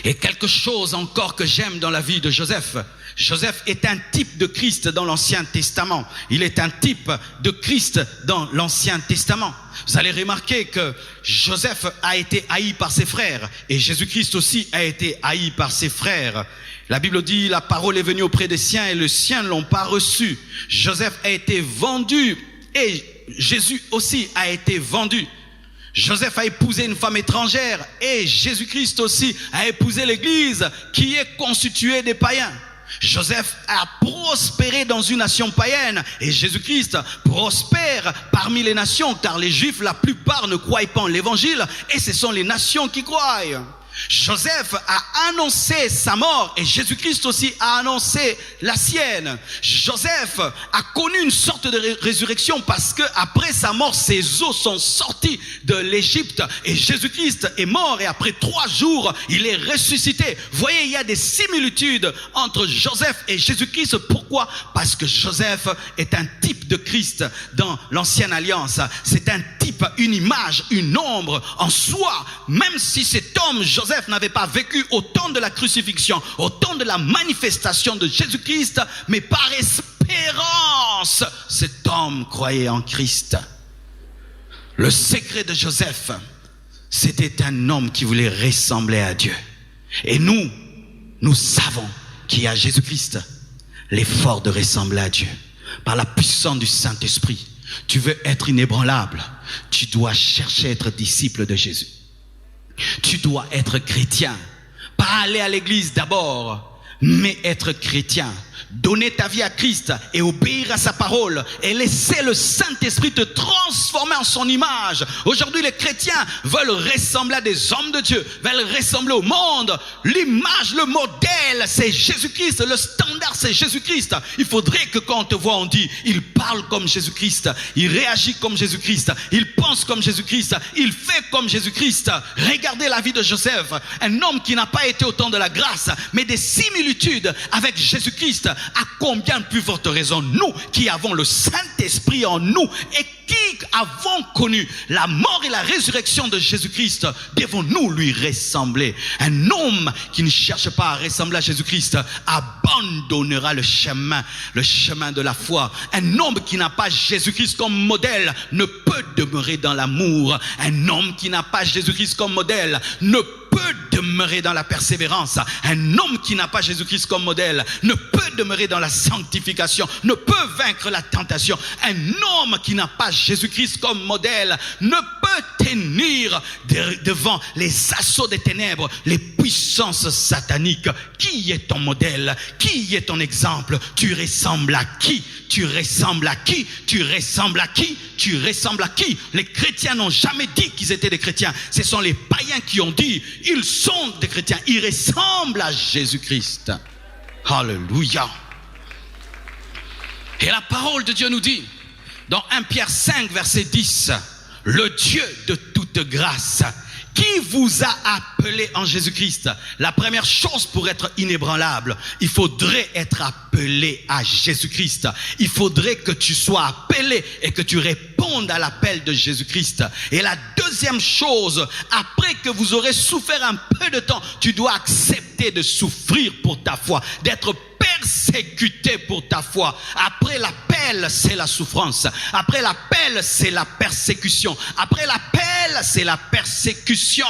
Et quelque chose encore que j'aime dans la vie de Joseph. Joseph est un type de Christ dans l'Ancien Testament. Il est un type de Christ dans l'Ancien Testament. Vous allez remarquer que Joseph a été haï par ses frères et Jésus-Christ aussi a été haï par ses frères. La Bible dit, la parole est venue auprès des siens et les siens ne l'ont pas reçue. Joseph a été vendu et Jésus aussi a été vendu. Joseph a épousé une femme étrangère et Jésus-Christ aussi a épousé l'église qui est constituée des païens. Joseph a prospéré dans une nation païenne et Jésus-Christ prospère parmi les nations, car les Juifs, la plupart ne croient pas en l'évangile et ce sont les nations qui croient. Joseph a annoncé sa mort et Jésus-Christ aussi a annoncé la sienne. Joseph a connu une sorte de résurrection parce que après sa mort, ses os sont sortis de l'Égypte et Jésus-Christ est mort et après 3 jours, il est ressuscité. Vous voyez, il y a des similitudes entre Joseph et Jésus-Christ. Pourquoi? Parce que Joseph est un type de Christ dans l'Ancienne Alliance. C'est un type, une image, une ombre en soi. Même si cet homme, Joseph, n'avait pas vécu au temps de la crucifixion, au temps de la manifestation de Jésus-Christ, mais par espérance, cet homme croyait en Christ. Le secret de Joseph, c'était un homme qui voulait ressembler à Dieu. Et nous savons qu'il y a Jésus-Christ, l'effort de ressembler à Dieu. Par la puissance du Saint-Esprit, tu veux être inébranlable, tu dois chercher à être disciple de Jésus. Tu dois être chrétien, pas aller à l'église d'abord, mais être chrétien. Donner ta vie à Christ et obéir à sa parole et laisser le Saint-Esprit te transformer en son image. Aujourd'hui, les chrétiens veulent ressembler à des hommes de Dieu, veulent ressembler au monde. L'image, le modèle, c'est Jésus-Christ. Le standard, c'est Jésus-Christ. Il faudrait que quand on te voit, on dit, il parle comme Jésus-Christ, il réagit comme Jésus-Christ, il pense comme Jésus-Christ, il fait comme Jésus-Christ. Regardez la vie de Joseph, un homme qui n'a pas été au temps de la grâce, mais des similitudes avec Jésus-Christ. À combien de plus forte raison, nous qui avons le Saint-Esprit en nous et qui avons connu la mort et la résurrection de Jésus-Christ, devons-nous lui ressembler? Un homme qui ne cherche pas à ressembler à Jésus-Christ abandonnera le chemin de la foi. Un homme qui n'a pas Jésus-Christ comme modèle ne peut demeurer dans l'amour. Un homme qui n'a pas Jésus-Christ comme modèle ne peut demeurer dans la persévérance. Un homme qui n'a pas Jésus-Christ comme modèle ne peut demeurer dans la sanctification, ne peut vaincre la tentation. Un homme qui n'a pas Jésus-Christ comme modèle ne peut tenir devant les assauts des ténèbres, les puissances sataniques. Qui est ton modèle? Qui est ton exemple? Tu ressembles à qui? Tu ressembles à qui? Tu ressembles à qui? Tu ressembles à qui? Les chrétiens n'ont jamais dit qu'ils étaient des chrétiens. Ce sont les païens qui ont dit, ils sont des chrétiens. Ils ressemblent à Jésus-Christ. Alléluia. Et la parole de Dieu nous dit, dans 1 Pierre 5, verset 10, le Dieu de toute grâce, qui vous a appelé en Jésus-Christ. La première chose pour être inébranlable, il faudrait être appelé à Jésus-Christ. Il faudrait que tu sois appelé et que tu répondes à l'appel de Jésus-Christ. Et la deuxième chose, après que vous aurez souffert un peu de temps, tu dois accepter de souffrir pour ta foi, d'être persécuté pour ta foi. Après l'appel, c'est la souffrance. Après l'appel, c'est la persécution. Après l'appel, c'est la persécution.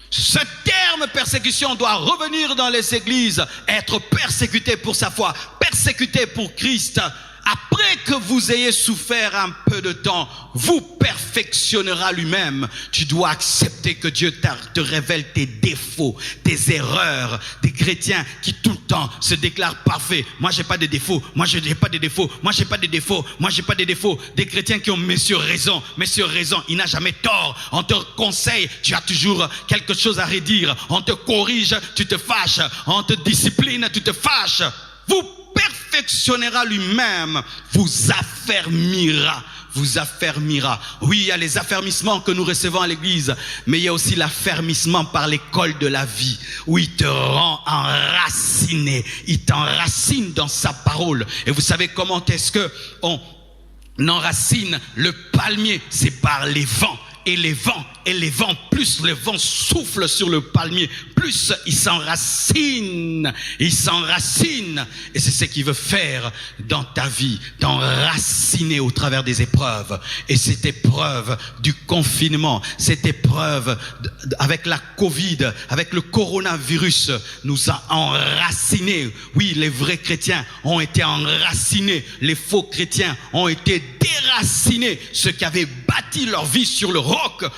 Ce terme persécution doit revenir dans les églises. Être persécuté pour sa foi, persécuté pour Christ. Après que vous ayez souffert un peu de temps, vous perfectionnera lui-même. Tu dois accepter que Dieu te révèle tes défauts, tes erreurs. Des chrétiens qui tout le temps se déclarent parfaits. Moi, j'ai pas de défauts. Moi, je n'ai pas de défauts. Moi, j'ai pas de défauts. Moi, j'ai pas de défauts. Des chrétiens qui ont Monsieur raison. Monsieur raison, il n'a jamais tort. On te conseille, tu as toujours quelque chose à redire. On te corrige, tu te fâches. On te discipline, tu te fâches. Vous perfectionnera lui-même, vous affermira. Oui, il y a les affermissements que nous recevons à l'église, mais il y a aussi l'affermissement par l'école de la vie, où il te rend enraciné, il t'enracine dans sa parole. Et vous savez comment est-ce que on enracine le palmier? C'est par les vents. Et les vents, plus le vent souffle sur le palmier, plus il s'enracine. Et c'est ce qu'il veut faire dans ta vie, t'enraciner au travers des épreuves. Et cette épreuve du confinement, cette épreuve avec la Covid, avec le coronavirus, nous a enracinés. Oui, les vrais chrétiens ont été enracinés, les faux chrétiens ont été déracinés. Ceux qui avaient bâti leur vie sur le roc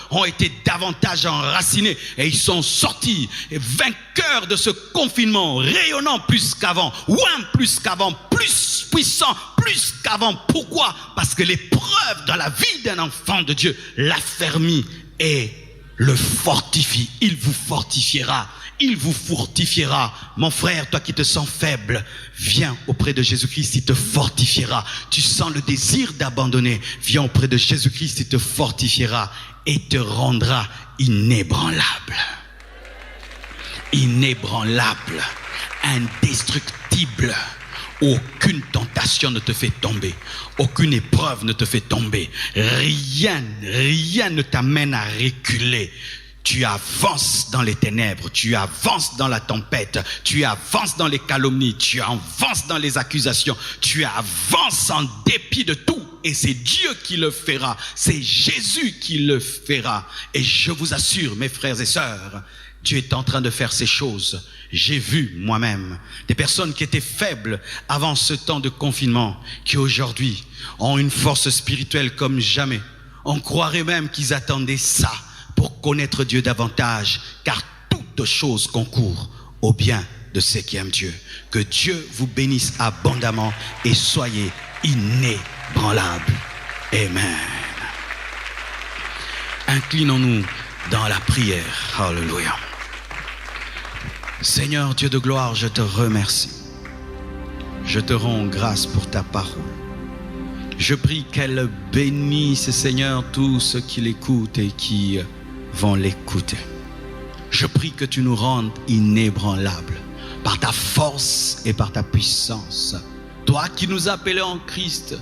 ont été davantage enracinés et ils sont sortis vainqueurs de ce confinement, rayonnant plus qu'avant, plus qu'avant, plus puissant, plus qu'avant. Pourquoi? Parce que l'épreuve dans la vie d'un enfant de Dieu l'affermit et le fortifie. Il vous fortifiera. Il vous fortifiera. Mon frère, toi qui te sens faible, viens auprès de Jésus-Christ, il te fortifiera. Tu sens le désir d'abandonner, viens auprès de Jésus-Christ, il te fortifiera et te rendra inébranlable. Inébranlable, indestructible. Aucune tentation ne te fait tomber. Aucune épreuve ne te fait tomber. Rien ne t'amène à reculer. Tu avances dans les ténèbres, tu avances dans la tempête, tu avances dans les calomnies, tu avances dans les accusations, tu avances en dépit de tout. et c'est Dieu qui le fera. C'est Jésus qui le fera. Et je vous assure, mes frères et sœurs, Dieu est en train de faire ces choses. J'ai vu moi-même des personnes qui étaient faibles avant ce temps de confinement, qui aujourd'hui ont une force spirituelle comme jamais. On croirait même qu'ils attendaient ça pour connaître Dieu davantage, car toute chose concourt au bien de ceux qui aiment Dieu. Que Dieu vous bénisse abondamment et soyez inébranlables. Amen. Inclinons-nous dans la prière. Alléluia. Seigneur Dieu de gloire, je te remercie. Je te rends grâce pour ta parole. Je prie qu'elle bénisse, Seigneur, tous ceux qui l'écoutent et qui vont l'écouter. Je prie que tu nous rendes inébranlables par ta force et par ta puissance. Toi qui nous appelais en Christ,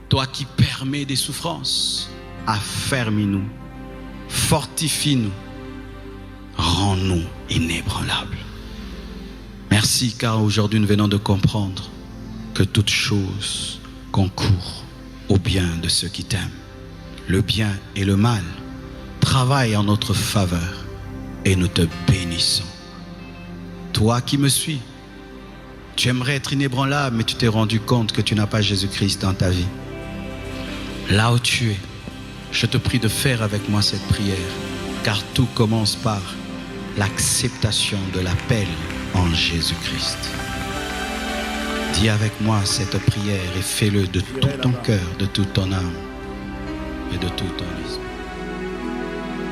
toi qui permets des souffrances, affermis-nous, fortifie-nous, rends-nous inébranlables. Merci car aujourd'hui nous venons de comprendre que toute chose concourt au bien de ceux qui t'aiment. Le bien et le mal travaillent en notre faveur et nous te bénissons. Toi qui me suis, tu aimerais être inébranlable, mais tu t'es rendu compte que tu n'as pas Jésus-Christ dans ta vie. Là où tu es, je te prie de faire avec moi cette prière, car tout commence par l'acceptation de l'appel en Jésus-Christ. Dis avec moi cette prière et fais-le de tout ton cœur, de toute ton âme et de tout ton esprit.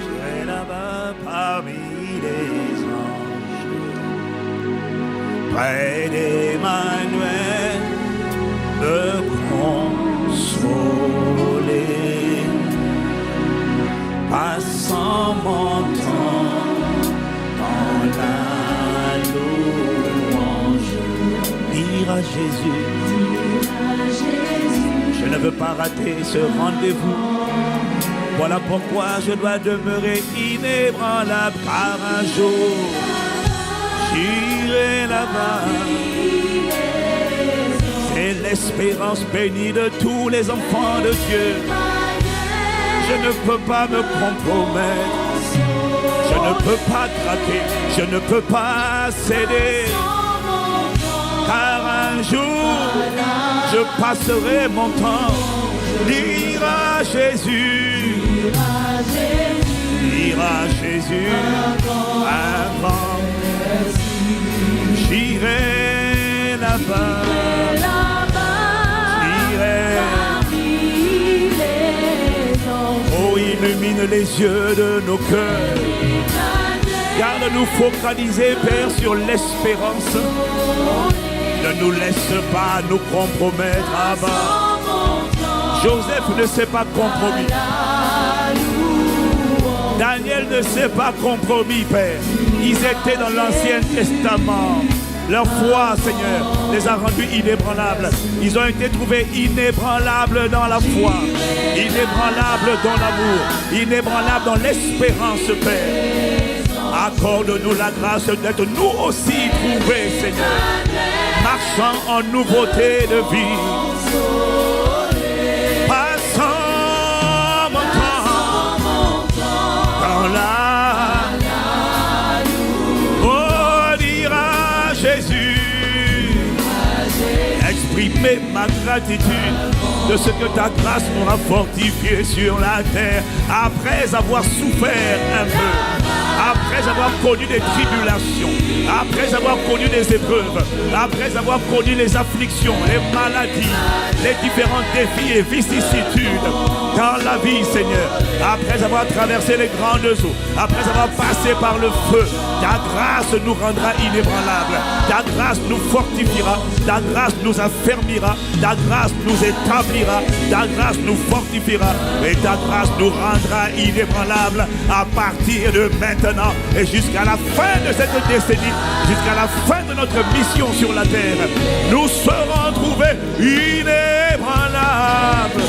J'irai là-bas parmi les anges, près d'Emmanuel, me consoler, passant mon temps dans la louange, dire à Jésus, je ne veux pas rater ce rendez-vous. Voilà pourquoi je dois demeurer inébranlable, car un jour j'irai là-bas. C'est l'espérance bénie de tous les enfants de Dieu. Je ne peux pas me compromettre, je ne peux pas craquer, je ne peux pas céder, car un jour je passerai mon temps, dire à Jésus, dire à Jésus, un grand, j'irai là-bas, j'irai. Oh, illumine les yeux de nos cœurs, garde-nous focalisés, Père, sur l'espérance. Ne nous laisse pas nous compromettre, Abba. Joseph ne s'est pas compromis. Daniel ne s'est pas compromis, Père. Ils étaient dans l'Ancien Testament. Leur foi, Seigneur, les a rendus inébranlables. Ils ont été trouvés inébranlables dans la foi, inébranlables dans l'amour, inébranlables dans l'espérance, Père. Accorde-nous la grâce d'être nous aussi trouvés, Seigneur, marchant en nouveauté de vie. Passant mon temps dans la exprimer ma gratitude de ce que ta grâce m'aura fortifié sur la terre après avoir souffert un peu, après avoir connu des tribulations, après avoir connu des épreuves, après avoir connu les afflictions, les maladies, les différents défis et vicissitudes dans la vie, Seigneur, après avoir traversé les grandes eaux, après avoir passé par le feu. Ta grâce nous rendra inébranlables, ta grâce nous fortifiera, ta grâce nous affermira, ta grâce nous établira, ta grâce nous fortifiera et ta grâce nous rendra inébranlables à partir de maintenant et jusqu'à la fin de cette décennie, jusqu'à la fin de notre mission sur la terre. Nous serons trouvés inébranlables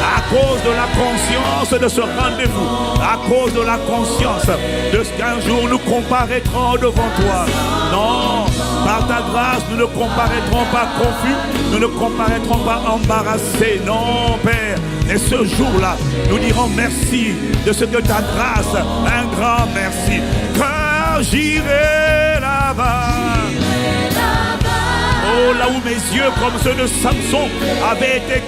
à cause de la conscience de ce rendez-vous, à cause de la conscience de ce qu'un jour nous comparaîtrons devant toi. Non, par ta grâce, nous ne comparaîtrons pas confus, nous ne comparaîtrons pas embarrassés. Non, Père. Et ce jour-là, nous dirons merci de ce que ta grâce, un grand merci. Car j'irai là-bas. Oh, là où mes yeux, comme ceux de Samson, avaient été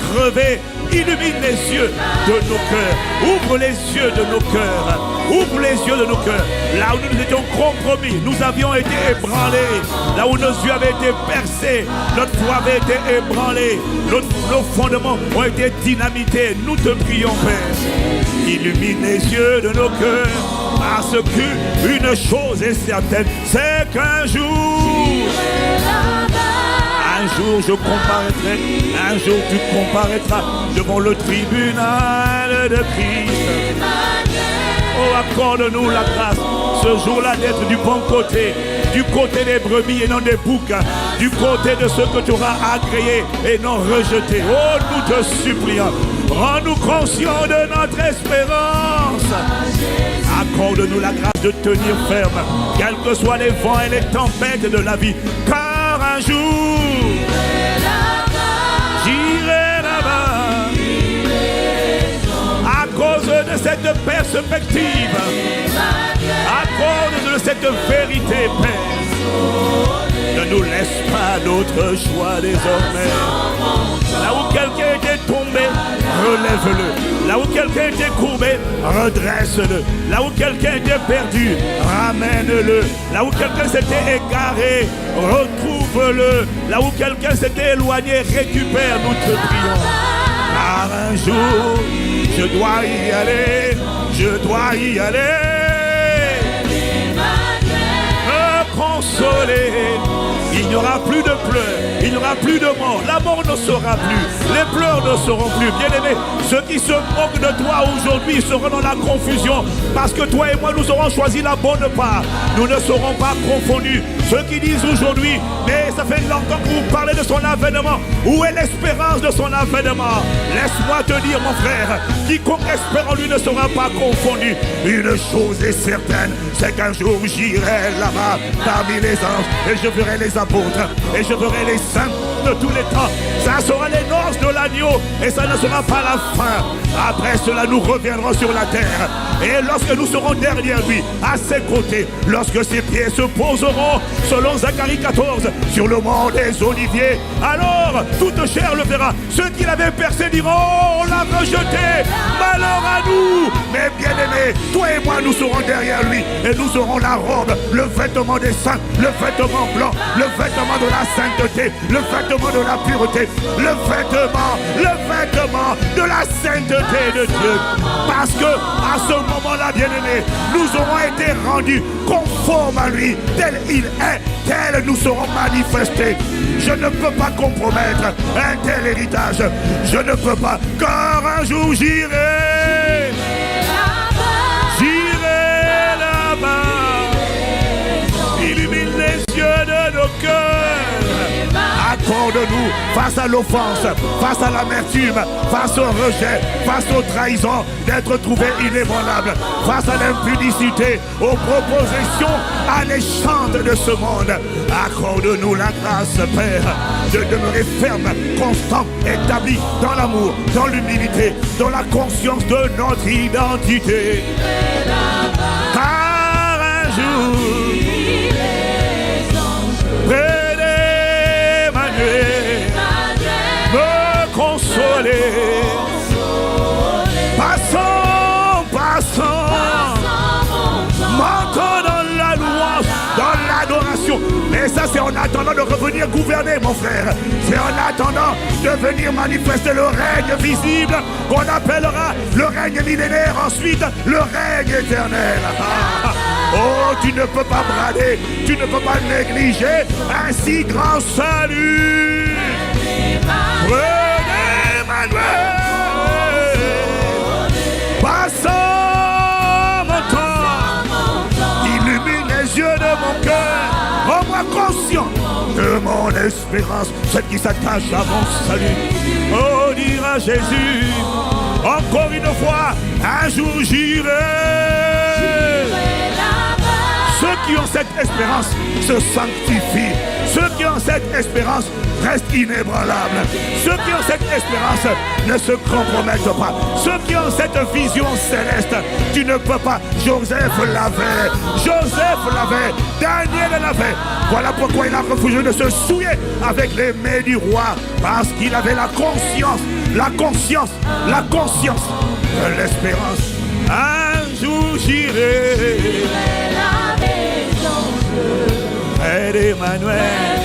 crevés, illumine les yeux de nos cœurs, ouvre les yeux de nos cœurs, ouvre les yeux de nos cœurs. Là où nous nous étions compromis, nous avions été ébranlés, là où nos yeux avaient été percés, notre foi avait été ébranlée, nos fondements ont été dynamités. Nous te prions, Père, illumine les yeux de nos cœurs, parce qu'une chose est certaine, c'est qu'un jour je comparaîtrai, un jour tu comparaîtras devant le tribunal de Christ. Oh, accorde-nous la grâce ce jour-là d'être du bon côté, du côté des brebis et non des boucs, du côté de ceux que tu auras agréés et non rejetés. Oh, nous te supplions, rends-nous conscients de notre espérance. Accorde-nous la grâce de tenir ferme, quels que soient les vents et les tempêtes de la vie, car un jour j'irai là-bas. À cause de cette perspective, à cause de cette vérité, Père, ne nous laisse pas d'autre choix désormais. Là où quelqu'un était tombé, relève-le. Là où quelqu'un était courbé, redresse-le. Là où quelqu'un était perdu, ramène-le. Là où quelqu'un s'était égaré, retrouve-le. Là où quelqu'un s'était éloigné, récupère, nous te prions. Car un jour, je dois y aller, me consoler. Il n'y aura plus de pleurs, il n'y aura plus de mort, la mort ne sera plus, les pleurs ne seront plus. Bien-aimés, ceux qui se moquent de toi aujourd'hui seront dans la confusion, parce que toi et moi nous aurons choisi la bonne part, nous ne serons pas confondus. Ceux qui disent aujourd'hui, mais ça fait longtemps que vous parlez de son avènement, où est l'espérance de son avènement? Laisse-moi te dire, mon frère, quiconque espère en lui ne sera pas confondu. Une chose est certaine, c'est qu'un jour j'irai là-bas parmi les anges, et je verrai les apôtres, et je verrai les saints de tous les temps. Ça sera les noces de l'agneau, et ça ne sera pas la fin. Après cela, nous reviendrons sur la terre, et lorsque nous serons derrière lui, à ses côtés, lorsque ses pieds se poseront, selon Zacharie 14, sur le mont des Oliviers, alors toute chair le verra. Ceux qui l'avaient percé diront, on l'a rejeté, malheur à nous. Mais bien aimés, toi et moi nous serons derrière lui, et nous aurons la robe, le vêtement des saints, le vêtement blanc, le vêtement de la sainteté, le vêtement de la pureté, le vêtement de la sainteté de Dieu. Parce que à ce moment-là, bien aimés, nous aurons été rendus conformes à lui, tel il est, tel nous serons manifestés. Je ne peux pas compromettre un tel héritage, je ne peux pas, car un jour j'irai là-bas. Illumine les yeux de nos cœurs. Accorde-nous face à l'offense, face à l'amertume, face au rejet, face aux trahisons, d'être trouvés inébranlables, face à l'impudicité, aux propositions alléchantes de ce monde. Accorde-nous la grâce, Père, de demeurer ferme, constant, établi dans l'amour, dans l'humilité, dans la conscience de notre identité. Car un jour, près d'Emmanuel, me consoler. Passons, montons dans la louange, dans l'adoration. Mais ça, c'est en attendant de revenir gouverner, mon frère. C'est en attendant de venir manifester le règne visible qu'on appellera le règne millénaire, ensuite le règne éternel. Oh, tu ne peux pas brader, tu ne peux pas négliger un si grand salut. Prenez Emmanuel. Passons mon temps, illumine les yeux de mon cœur, rends-moi conscient de mon l'espérance, celle qui s'attache à mon salut. Oh, dira Jésus, encore une fois, un jour j'irai. Ceux qui ont cette espérance se sanctifient. Ceux qui ont cette espérance restent inébranlables. Ceux qui ont cette espérance ne se compromettent pas. Ceux qui ont cette vision céleste, tu ne peux pas. Joseph l'avait. Joseph l'avait. Daniel l'avait. Voilà pourquoi il a refusé de se souiller avec les mains du roi. Parce qu'il avait la conscience de l'espérance. Un jour j'irai près d'Emmanuel.